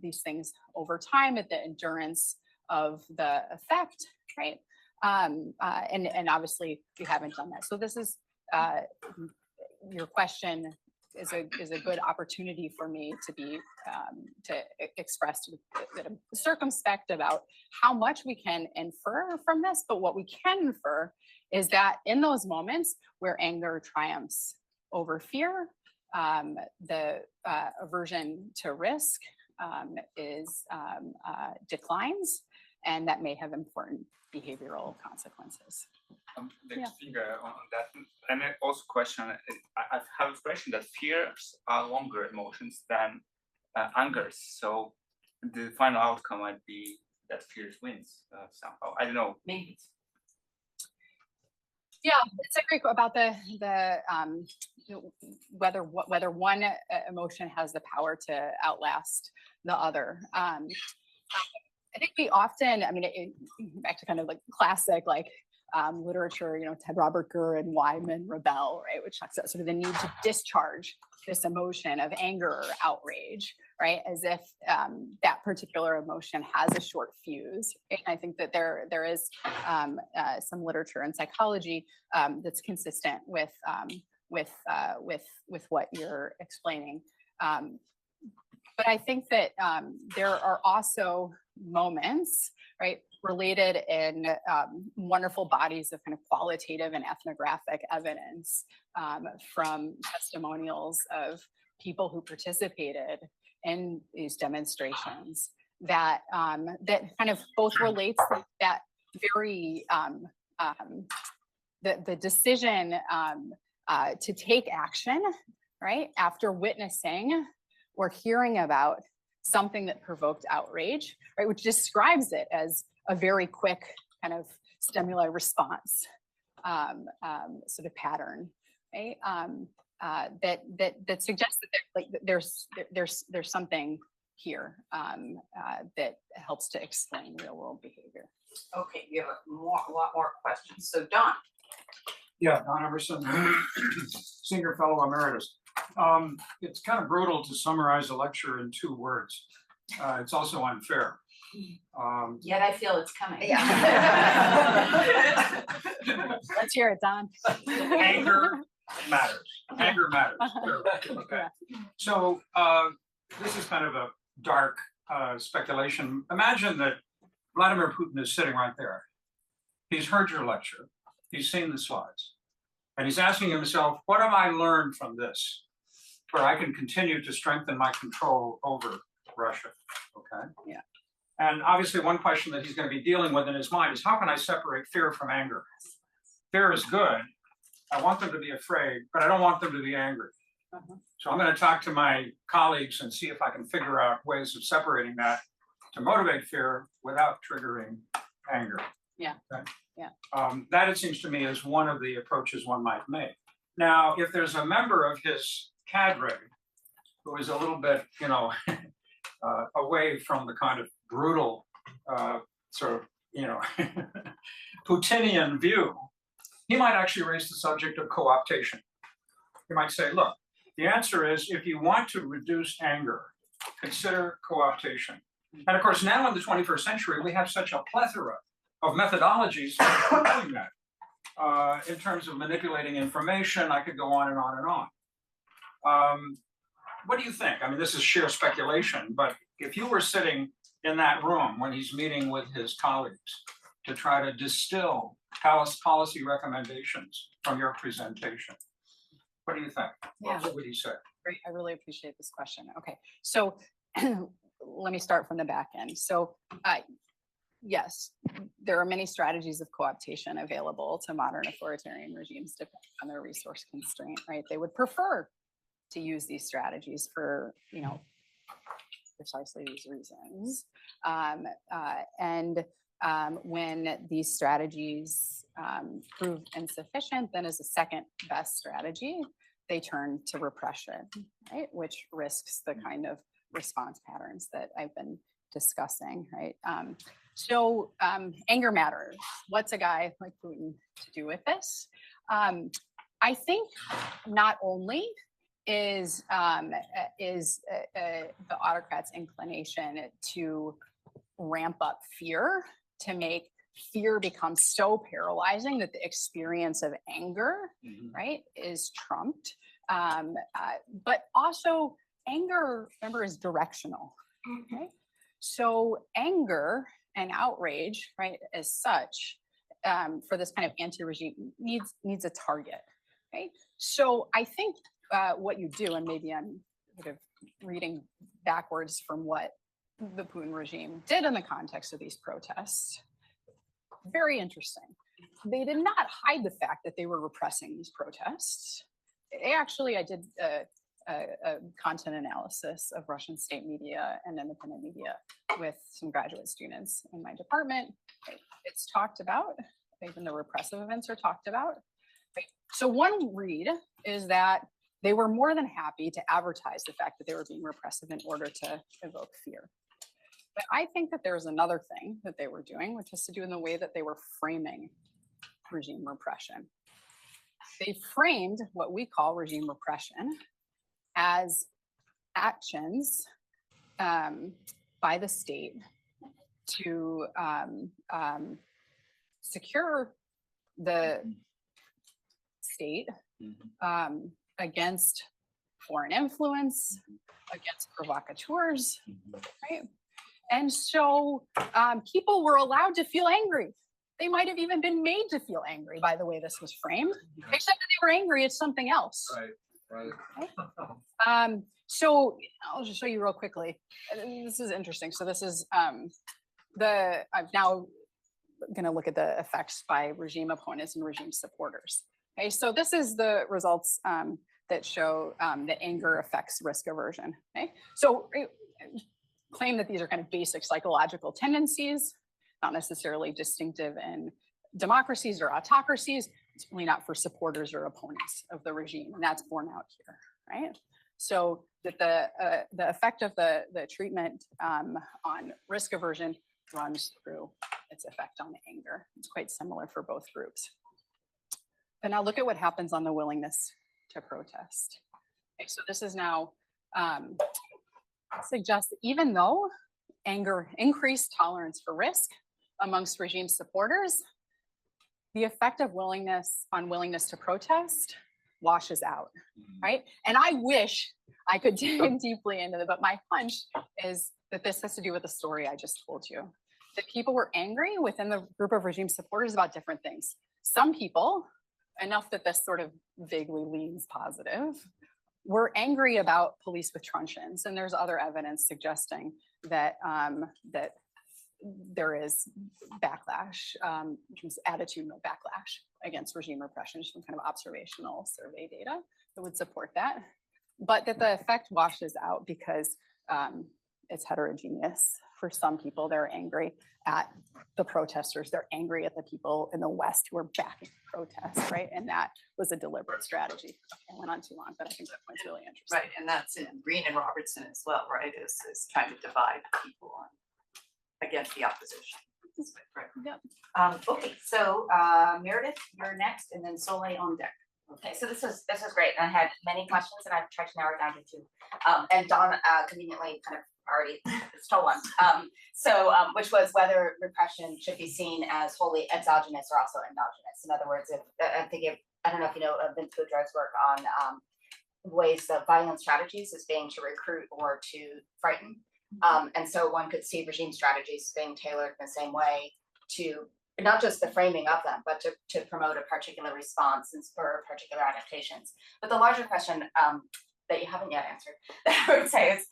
these things over time at the endurance of the effect, right? And obviously we haven't done that. So this is, your question is a good opportunity for me to be to express that I'm circumspect about how much we can infer from this, but what we can infer is that in those moments where anger triumphs over fear, the aversion to risk declines, and that may have important behavioral consequences. Next finger on that, and then also question. I have a question that fears are longer emotions than angers. So the final outcome might be that fears wins somehow. I don't know. Maybe. Yeah, it's a great about the whether one emotion has the power to outlast the other. I think we often, I mean, back to kind of like classic like literature, you know, Ted Robert Gurr and Wyman Rebel, right, which talks about sort of the need to discharge this emotion of anger or outrage, right, as if that particular emotion has a short fuse. And I think that there is some literature in psychology that's consistent with what you're explaining. But I think that there are also moments, right, related in wonderful bodies of kind of qualitative and ethnographic evidence from testimonials of people who participated in these demonstrations that that kind of both relates that very the decision to take action, right, after witnessing or hearing about something that provoked outrage, right, which describes it as a very quick kind of stimuli response sort of pattern, right? that suggests that there's something here that helps to explain real world behavior. Okay, you have a lot more questions. So Don. Yeah, Don Emerson, Senior Fellow Emeritus. It's kind of brutal to summarize a lecture in 2 words. It's also unfair. Yet I feel it's coming. Let's hear it, Don. Anger matters. Anger matters. Okay. So this is kind of a dark speculation. Imagine that Vladimir Putin is sitting right there. He's heard your lecture. He's seen the slides. And he's asking himself, what have I learned from this where I can continue to strengthen my control over Russia? Okay. Yeah. And obviously one question that he's going to be dealing with in his mind is, how can I separate fear from anger? Fear is good. I want them to be afraid, but I don't want them to be angry. So I'm going to talk to my colleagues and see if I can figure out ways of separating that to motivate fear without triggering anger. Yeah. Okay? Yeah. That, it seems to me, is one of the approaches one might make. Now, if there's a member of his cadre who is a little bit, away from the kind of brutal sort of, Putinian view, he might actually raise the subject of co-optation. He might say, look, the answer is, if you want to reduce anger, consider co-optation. And of course, now in the 21st century, we have such a plethora of methodologies for doing that. In terms of manipulating information, I could go on and on and on. What do you think? I mean, this is sheer speculation, but if you were sitting in that room when he's meeting with his colleagues to try to distill policy recommendations from your presentation, what do you think? Yeah. What would he say? Great. I really appreciate this question. Okay, so let me start from the back end. So yes, there are many strategies of co-optation available to modern authoritarian regimes depending on their resource constraint, right? They would prefer to use these strategies for, precisely these reasons. When these strategies prove insufficient, then as a second best strategy, they turn to repression, right? Which risks the kind of response patterns that I've been discussing, right? So anger matters. What's a guy like Putin to do with this? I think not only is the autocrat's inclination to ramp up fear, to make fear become so paralyzing that the experience of anger, right, is trumped. But also anger, remember, is directional, right? So anger and outrage, right, as such, for this kind of anti-regime needs a target, right? So I think what you do, and maybe I'm sort of reading backwards from what the Putin regime did in the context of these protests, very interesting. They did not hide the fact that they were repressing these protests. They actually, I did a content analysis of Russian state media and independent media with some graduate students in my department. It's talked about, even the repressive events are talked about. Right? So one read is that they were more than happy to advertise the fact that they were being repressive in order to evoke fear. But I think that there's another thing that they were doing, which has to do in the way that they were framing regime repression. They framed what we call regime repression as actions by the state to secure the state against foreign influence, against provocateurs, right? And so people were allowed to feel angry. They might have even been made to feel angry by the way this was framed, except that they were angry at something else. Right. Okay? So I'll just show you real quickly. This is interesting. So this is I'm now going to look at the effects by regime opponents and regime supporters. Okay, so this is the results that show that anger affects risk aversion. Okay, so claim that these are kind of basic psychological tendencies, not necessarily distinctive in democracies or autocracies, It's really not for supporters or opponents of the regime, and that's borne out here, right? So that the effect of the treatment on risk aversion runs through its effect on anger. It's quite similar for both groups. But now look at what happens on the willingness to protest. Okay, so this is now suggests that even though anger increased tolerance for risk amongst regime supporters, the effect of willingness to protest washes out, right? And I wish I could dig deeply into it, but my hunch is that this has to do with the story I just told you. That people were angry within the group of regime supporters about different things. Some people, enough that this sort of vaguely leans positive, were angry about police with truncheons, and there's other evidence suggesting that that there is backlash, attitudinal backlash against regime repression, some kind of observational survey data that would support that, but that the effect washes out because it's heterogeneous. For some people, they're angry at the protesters. They're angry at the people in the West who are backing the protests, right? And that was a deliberate strategy. Okay, I went on too long, but I think that point's really interesting. Right, and that's in Green and Robertson as well, right? Is trying to divide people against the opposition. Right. Yep. Okay, so Meredith, you're next, and then Soleil on deck. Okay, so this was great, and I had many questions, and I've tried to narrow it down to two. And Don conveniently kind of already stole one. Which was whether repression should be seen as wholly exogenous or also endogenous. In other words, if I'm thinking, I don't know if you know Vince Boudreaux's work on ways that violent strategies as being to recruit or to frighten. And so one could see regime strategies being tailored in the same way to not just the framing of them, but to promote a particular response and spur particular adaptations. But the larger question that you haven't yet answered, that I would say is,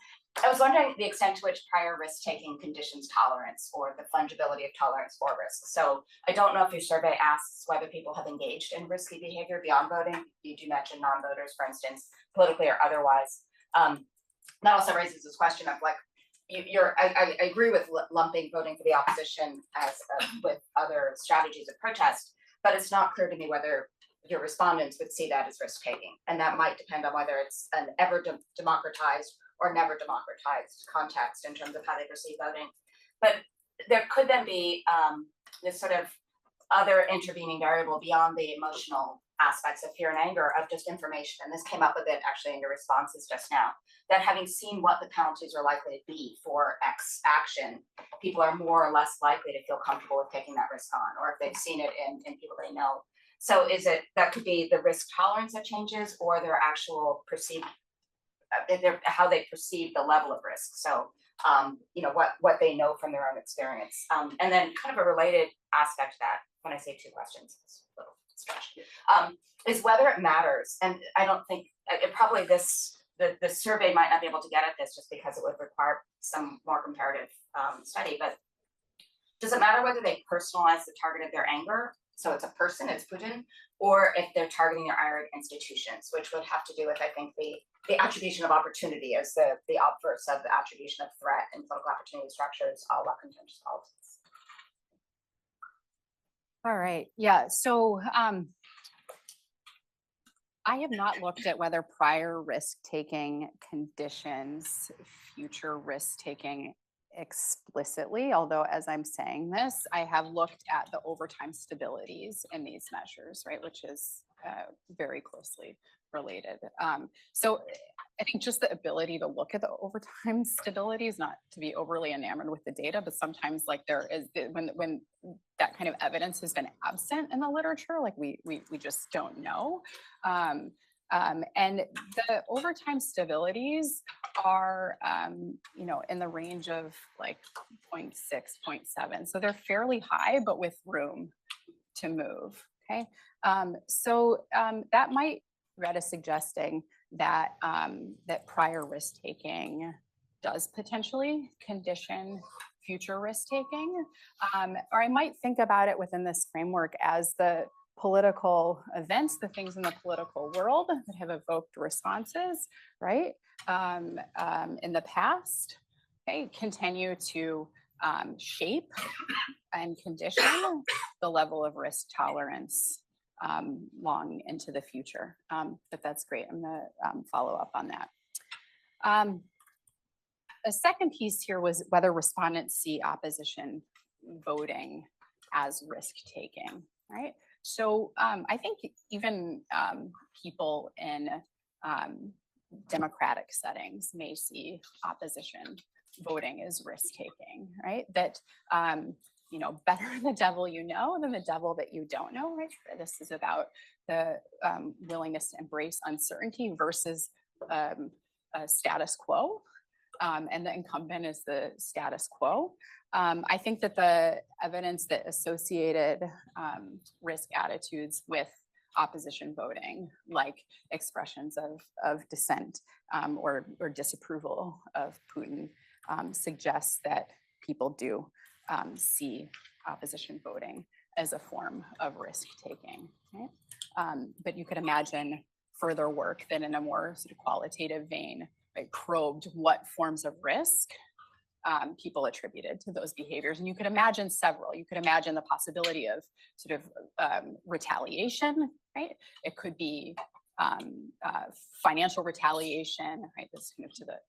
I was wondering the extent to which prior risk-taking conditions tolerance or the fungibility of tolerance for risk. So I don't know if your survey asks whether people have engaged in risky behavior beyond voting. You do mention non-voters, for instance, politically or otherwise. That also raises this question of like, I agree with lumping voting for the opposition as with other strategies of protest, but it's not clear to me whether your respondents would see that as risk-taking. And that might depend on whether it's an ever democratized or never democratized context in terms of how they perceive voting. But there could then be this sort of other intervening variable beyond the emotional aspects of fear and anger of just information. And this came up a bit actually in your responses just now, that having seen what the penalties are likely to be for X action, people are more or less likely to feel comfortable with taking that risk on, or if they've seen it in people they know. So is it, that could be the risk tolerance that changes, or their actual perceived, how they perceive the level of risk. So, what they know from their own experience. And then kind of a related aspect to that, when I say two questions, it's a little stretch, is whether it matters. And I don't think, probably the survey might not be able to get at this just because it would require some more comparative study, but does it matter whether they personalize the target of their anger? So it's a person, it's Putin, or if they're targeting their ire at institutions, which would have to do with, I think, the attribution of opportunity as the obverse of the attribution of threat in political opportunity structures, a la contentious politics. All right, yeah, so I have not looked at whether prior risk-taking conditions, future risk-taking explicitly, although as I'm saying this, I have looked at the overtime stabilities in these measures, right, which is very closely related. So I think just the ability to look at the overtime stability is not to be overly enamored with the data, but sometimes like there is, when that kind of evidence has been absent in the literature, like we just don't know. And the overtime stabilities are, in the range of like 0.6, 0.7. So they're fairly high, but with room to move, okay? That might read as suggesting that, that prior risk-taking does potentially condition future risk-taking. Or I might think about it within this framework as the political events, the things in the political world that have evoked responses, right, in the past, okay, continue to shape and condition the level of risk tolerance long into the future. But that's great. I'm going to follow up on that. A second piece here was whether respondents see opposition voting as risk-taking, right? So I think even people in democratic settings may see opposition voting as risk-taking, right? That, you know, better the devil you know than the devil that you don't know, right? This is about the willingness to embrace uncertainty versus a status quo. And the incumbent is the status quo. I think that the evidence that associated risk attitudes with opposition voting, like expressions of dissent or disapproval of Putin, suggests that people do see opposition voting as a form of risk-taking. Right? But you could imagine further work that in a more sort of qualitative vein, right, probed what forms of risk people attributed to those behaviors. And you could imagine several. You could imagine the possibility of sort of retaliation, right? It could be financial retaliation, right? This kind of to the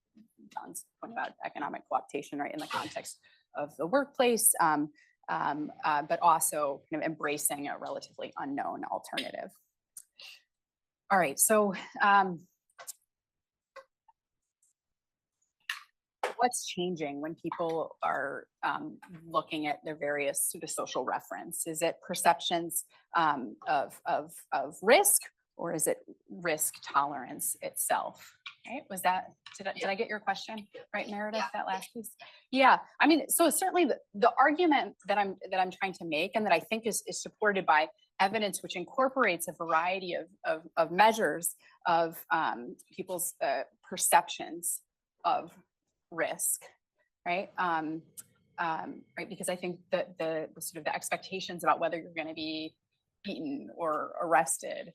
John's point about economic cooptation, right, in the context of the workplace, but also kind of embracing a relatively unknown alternative. All right, so what's changing when people are looking at their various sort of social reference? Is it perceptions of risk, or is it risk tolerance itself? Right? Was that, did I get your question right, Meredith? That last piece. Yeah. I mean, so certainly the argument that I'm trying to make, and that I think is supported by evidence which incorporates a variety of measures of people's perceptions of risk, right? Right, because I think that the sort of the expectations about whether you're going to be beaten or arrested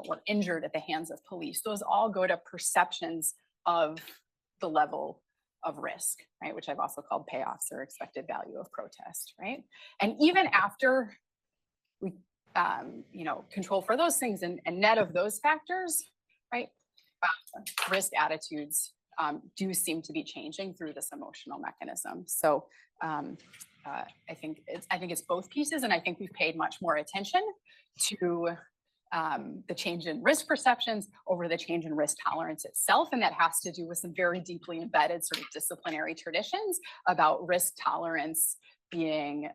or injured at the hands of police, those all go to perceptions of the level of risk, right? Which I've also called payoffs or expected value of protest, right? And even after we, you know, control for those things and net of those factors, right? Risk attitudes do seem to be changing through this emotional mechanism. So I think it's both pieces, and I think we've paid much more attention to the change in risk perceptions over the change in risk tolerance itself, and that has to do with some very deeply embedded sort of disciplinary traditions about risk tolerance being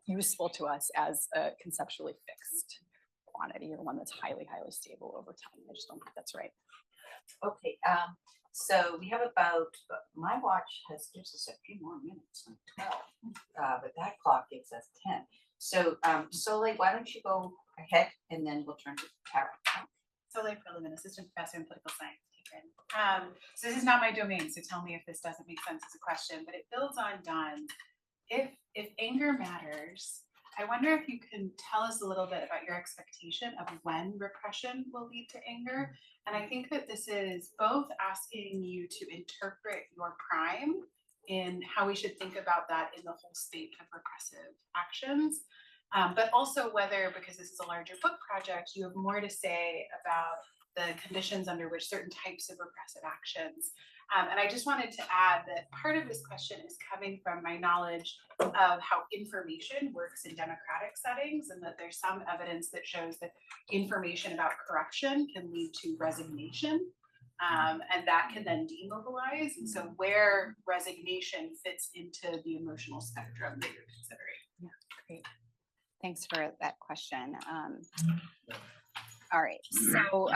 useful to us as a conceptually fixed quantity, or one that's highly stable over time. I just don't think that's right. Okay, so we have about, my watch gives us a few more minutes, like 12, but that clock gives us 10. So Soleil, why don't you go ahead and then we'll turn to Tara. Soleil Perlman, assistant professor in political science. So this is not my domain, so tell me if this doesn't make sense as a question, but it builds on Don. If anger matters, I wonder if you can tell us a little bit about your expectation of when repression will lead to anger. And I think that this is both asking you to interpret your crime in how we should think about that in the whole state of repressive actions, but also whether, because this is a larger book project, you have more to say about the conditions under which certain types of repressive actions. And I just wanted to add that part of this question is coming from my knowledge of how information works in democratic settings, and that there's some evidence that shows that information about corruption can lead to resignation, and that can then demobilize. And so where resignation fits into the emotional spectrum that you're considering. Yeah, great. Thanks for that question. All right, so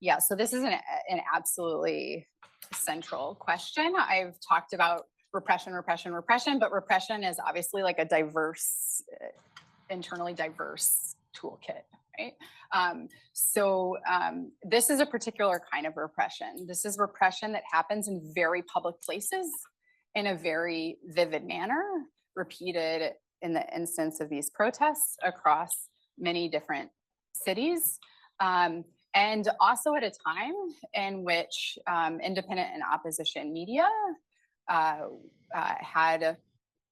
yeah, so this is an absolutely central question. I've talked about repression, but repression is obviously like a diverse, internally diverse toolkit, right? So this is a particular kind of repression. This is repression that happens in very public places in a very vivid manner, repeated in the instance of these protests across many different cities. And also at a time in which independent and opposition media had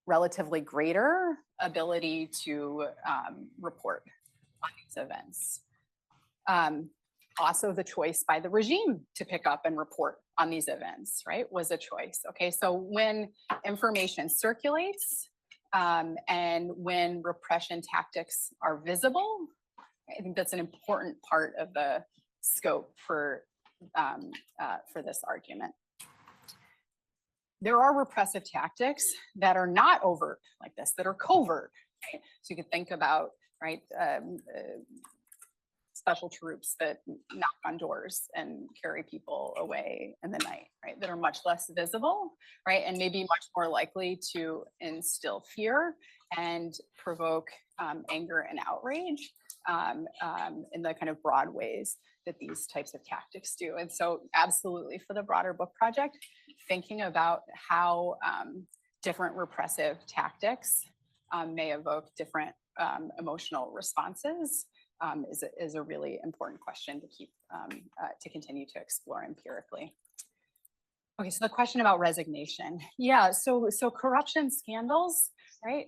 relatively greater ability to report on these events. Also, the choice by the regime to pick up and report on these events, right, was a choice. Okay, so when information circulates and when repression tactics are visible, I think that's an important part of the scope for this argument. There are repressive tactics that are not overt like this, that are covert. Right? So you could think about, right, special troops that knock on doors and carry people away in the night, right, that are much less visible, right, and maybe much more likely to instill fear and provoke anger and outrage in the kind of broad ways that these types of tactics do. And so absolutely for the broader book project, thinking about how different repressive tactics may evoke different emotional responses is a really important question to keep to continue to explore empirically. Okay, so the question about resignation. Yeah, so corruption scandals, right?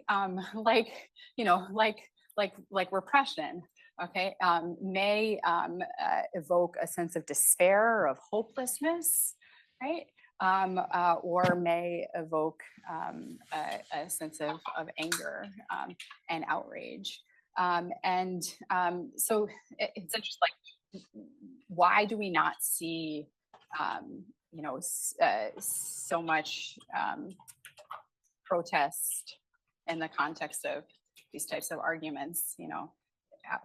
Like, you know, like repression, okay, may evoke a sense of despair, of hopelessness, right? Or may evoke a sense of anger and outrage. So it's interesting, like, why do we not see, you know, so much protest in the context of these types of arguments, you know,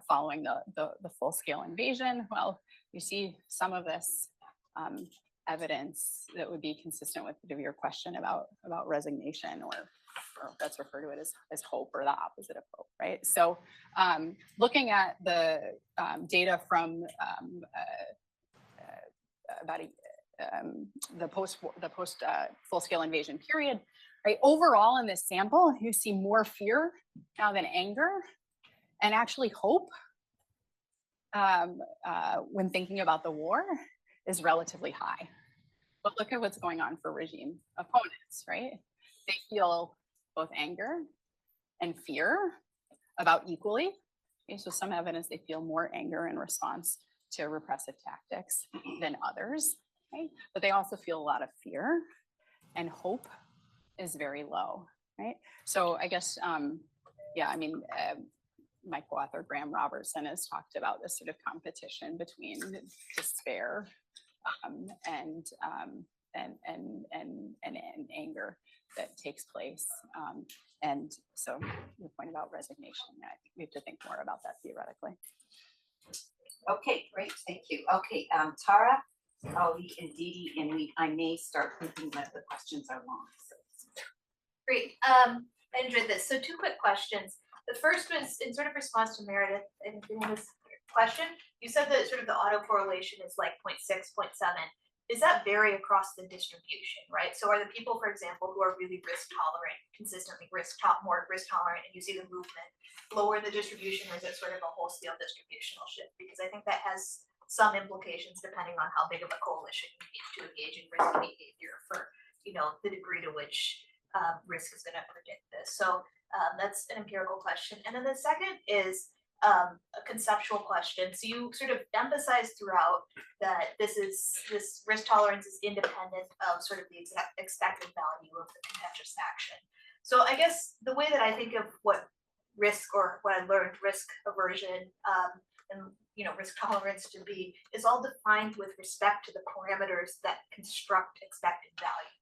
following the full-scale invasion? Well, you see some of this evidence that would be consistent with your question about resignation, or that's referred to it as hope, or the opposite of hope, right? So looking at the data from about the post full-scale invasion period, right? Overall in this sample, you see more fear now than anger, and actually hope when thinking about the war is relatively high. But look at what's going on for regime opponents, right? They feel both anger and fear about equally. Okay, so some evidence they feel more anger in response to repressive tactics than others, right? But they also feel a lot of fear, and hope is very low, right? So I guess, yeah, I mean, my co-author Graham Robertson has talked about this sort of competition between despair and anger that takes place. And so the point about resignation, I think we have to think more about that theoretically. Okay, great, thank you. Okay, Tara, Ali, and Didi, and I may start thinking that the questions are long. So. Great, I enjoyed this. So 2 quick questions. The first was in sort of response to Meredith in this question. You said that sort of the autocorrelation is like 0.6, 0.7. Does that vary across the distribution, right? So are the people, for example, who are really risk tolerant, consistently more risk tolerant, and you see the movement lower in the distribution, or is it sort of a wholesale distributional shift? Because I think that has some implications depending on how big of a coalition you need to engage in risky behavior for, you know, the degree to which risk is going to predict this. So that's an empirical question. And then the second is a conceptual question. So you sort of emphasize throughout that this risk tolerance is independent of sort of the expected value of the contentious action. So I guess the way that I think of what risk, or what I learned risk aversion and, you know, risk tolerance to be, is all defined with respect to the parameters that construct expected value.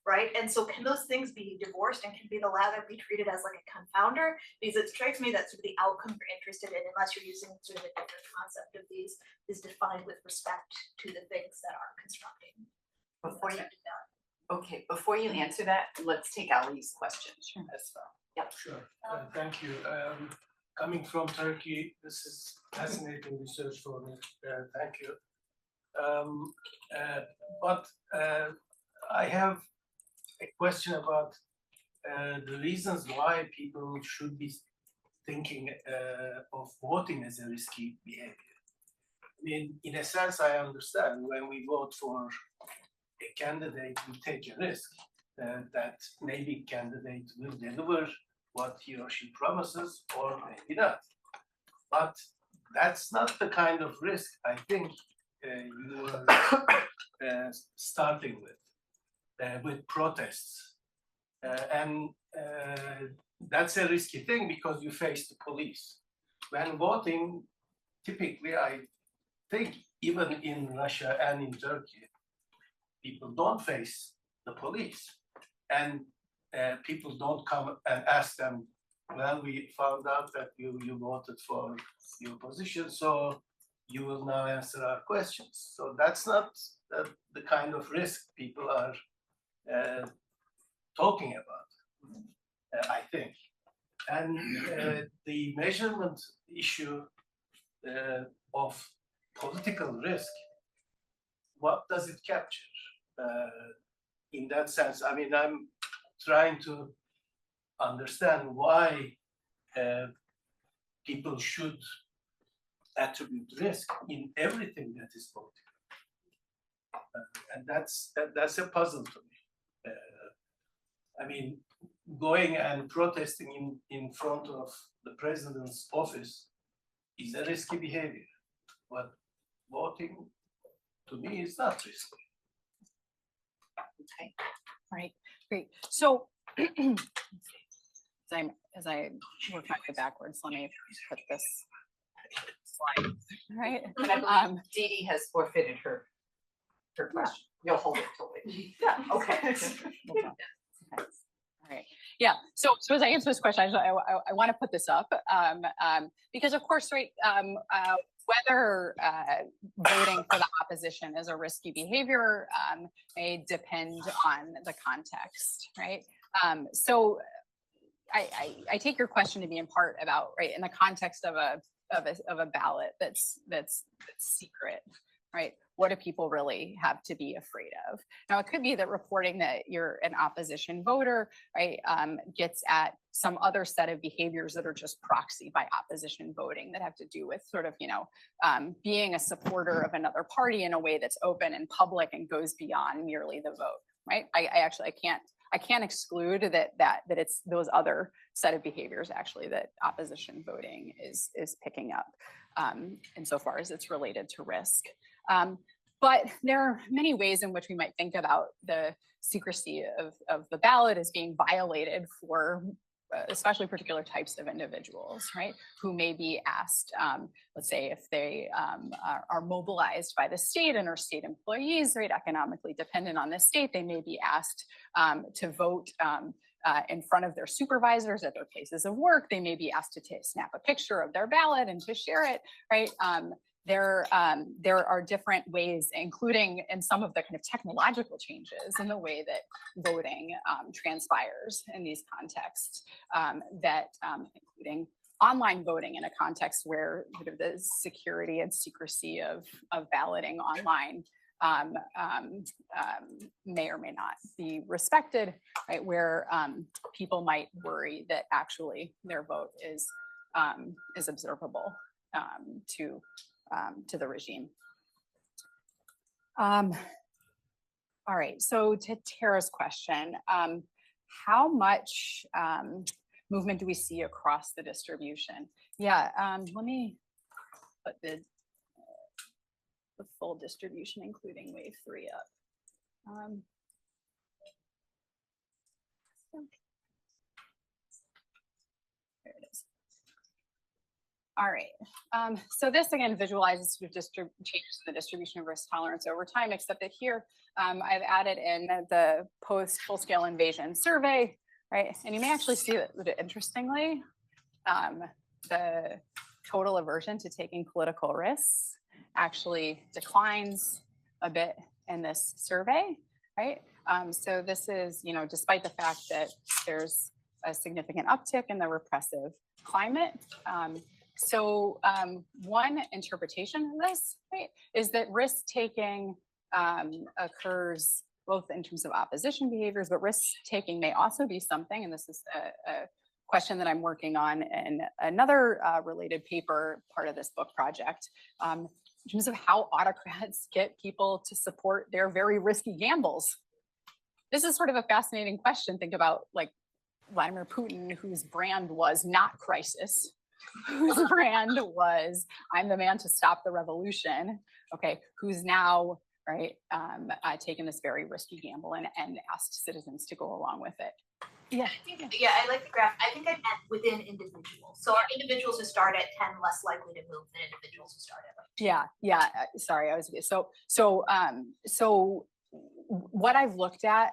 Right, and so can those things be divorced, and can the latter be treated as like a confounder? Because it strikes me that sort of the outcome you're interested in, unless you're using sort of a different concept of these, is defined with respect to the things that are constructing. Before you answer that, let's take Ali's question as well. Yep. Sure, thank you. Coming from Turkey, this is fascinating research for me. Thank you. But I have a question about the reasons why people should be thinking of voting as a risky behavior. I mean, in a sense, I understand when we vote for a candidate, we take a risk that maybe candidate will deliver what he or she promises, or maybe not. But that's not the kind of risk I think you were starting with protests. And that's a risky thing because you face the police. When voting, typically, I think even in Russia and in Turkey, people don't face the police. And people don't come and ask them, well, we found out that you voted for your position, so you will now answer our questions. So that's not the kind of risk people are talking about, I think. And the measurement issue of political risk, what does it capture? In that sense, I mean, I'm trying to understand why people should attribute risk in everything that is political. And that's a puzzle to me. I mean, going and protesting in front of the president's office is a risky behavior, but voting, to me, is not risky. Okay, all right, great. So as I work my way backwards, let me put this slide, all right? Dee Dee has forfeited her question. You'll hold it till later. Yeah, okay. All right. Yeah. So as I answer this question, I want to put this up because, of course, right, whether voting for the opposition is a risky behavior may depend on the context, right? So I take your question to be in part about, right, in the context of a ballot that's secret, right? What do people really have to be afraid of? Now, it could be that reporting that you're an opposition voter, right, gets at some other set of behaviors that are just proxy by opposition voting that have to do with sort of, you know, being a supporter of another party in a way that's open and public and goes beyond merely the vote, right? I can't exclude that it's those other set of behaviors actually that opposition voting is picking up, insofar as it's related to risk. But there are many ways in which we might think about the secrecy of the ballot as being violated for especially particular types of individuals, right? Who may be asked, let's say if they are mobilized by the state and are state employees, right, economically dependent on the state, they may be asked to vote in front of their supervisors at their places of work. They may be asked to snap a picture of their ballot and to share it, right? There are different ways, including in some of the kind of technological changes in the way that voting transpires in these contexts, including online voting in a context where sort of the security and secrecy of balloting online may or may not be respected, right? Where people might worry that actually their vote is observable to the regime. All right, so to Tara's question, how much movement do we see across the distribution? Yeah, let me put the full distribution, including wave 3 up. There it is. All right, so this again visualizes sort of changes in the distribution of risk tolerance over time, except that here I've added in the post full-scale invasion survey, right? And you may actually see that interestingly, the total aversion to taking political risks actually declines a bit in this survey, right? So this is, you know, despite the fact that there's a significant uptick in the repressive climate. So one interpretation of this, right, is that risk-taking occurs both in terms of opposition behaviors, but risk-taking may also be something, and this is a question that I'm working on in another related paper, part of this book project, in terms of how autocrats get people to support their very risky gambles. This is sort of a fascinating question. Think about like Vladimir Putin, whose brand was not crisis, whose brand was, I'm the man to stop the revolution, okay, who's now, right, taken this very risky gamble and asked citizens to go along with it. Yeah. Yeah, I like the graph. I think I meant within individuals. So are individuals who start at 10 less likely to move than individuals who start at like Sorry, I was so what I've looked at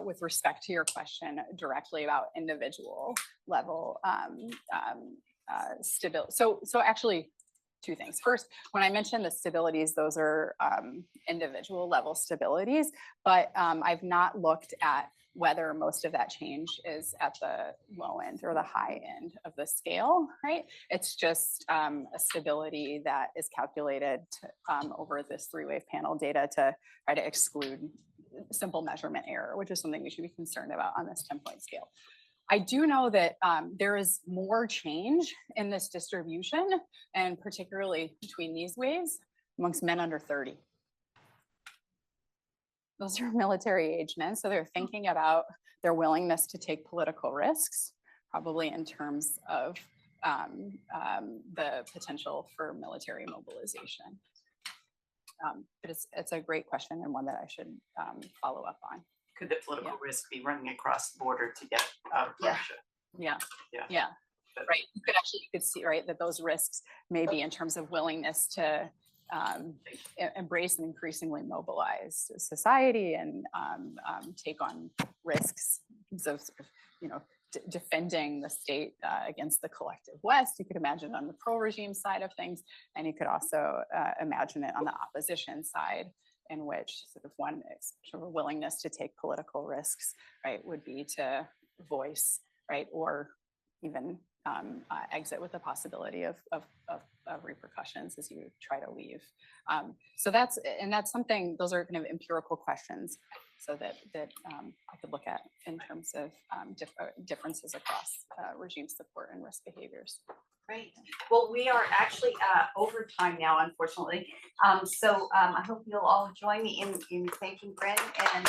with respect to your question directly about individual level stability. So actually, two things. First, when I mentioned the stabilities, those are individual level stabilities, but I've not looked at whether most of that change is at the low end or the high end of the scale, right? It's just a stability that is calculated over this three-wave panel data to try to exclude simple measurement error, which is something we should be concerned about on this 10-point scale. I do know that there is more change in this distribution, and particularly between these waves, amongst men under 30. Those are military age men, so they're thinking about their willingness to take political risks, probably in terms of the potential for military mobilization. But it's a great question and one that I should follow up on. Could the political risk be running across the border to get out of Russia? Yeah. Right. You could see, right, that those risks may be in terms of willingness to embrace an increasingly mobilized society and take on risks of, defending the state against the collective West. You could imagine on the pro-regime side of things, and you could also imagine it on the opposition side, in which sort of one sort of willingness to take political risks, right, would be to voice, right, or even exit with the possibility of repercussions as you try to leave. So that's something, those are kind of empirical questions, so that I could look at in terms of differences across regime support and risk behaviors. Great. Well, we are actually over time now, unfortunately. So I hope you'll all join me in thanking Bryn and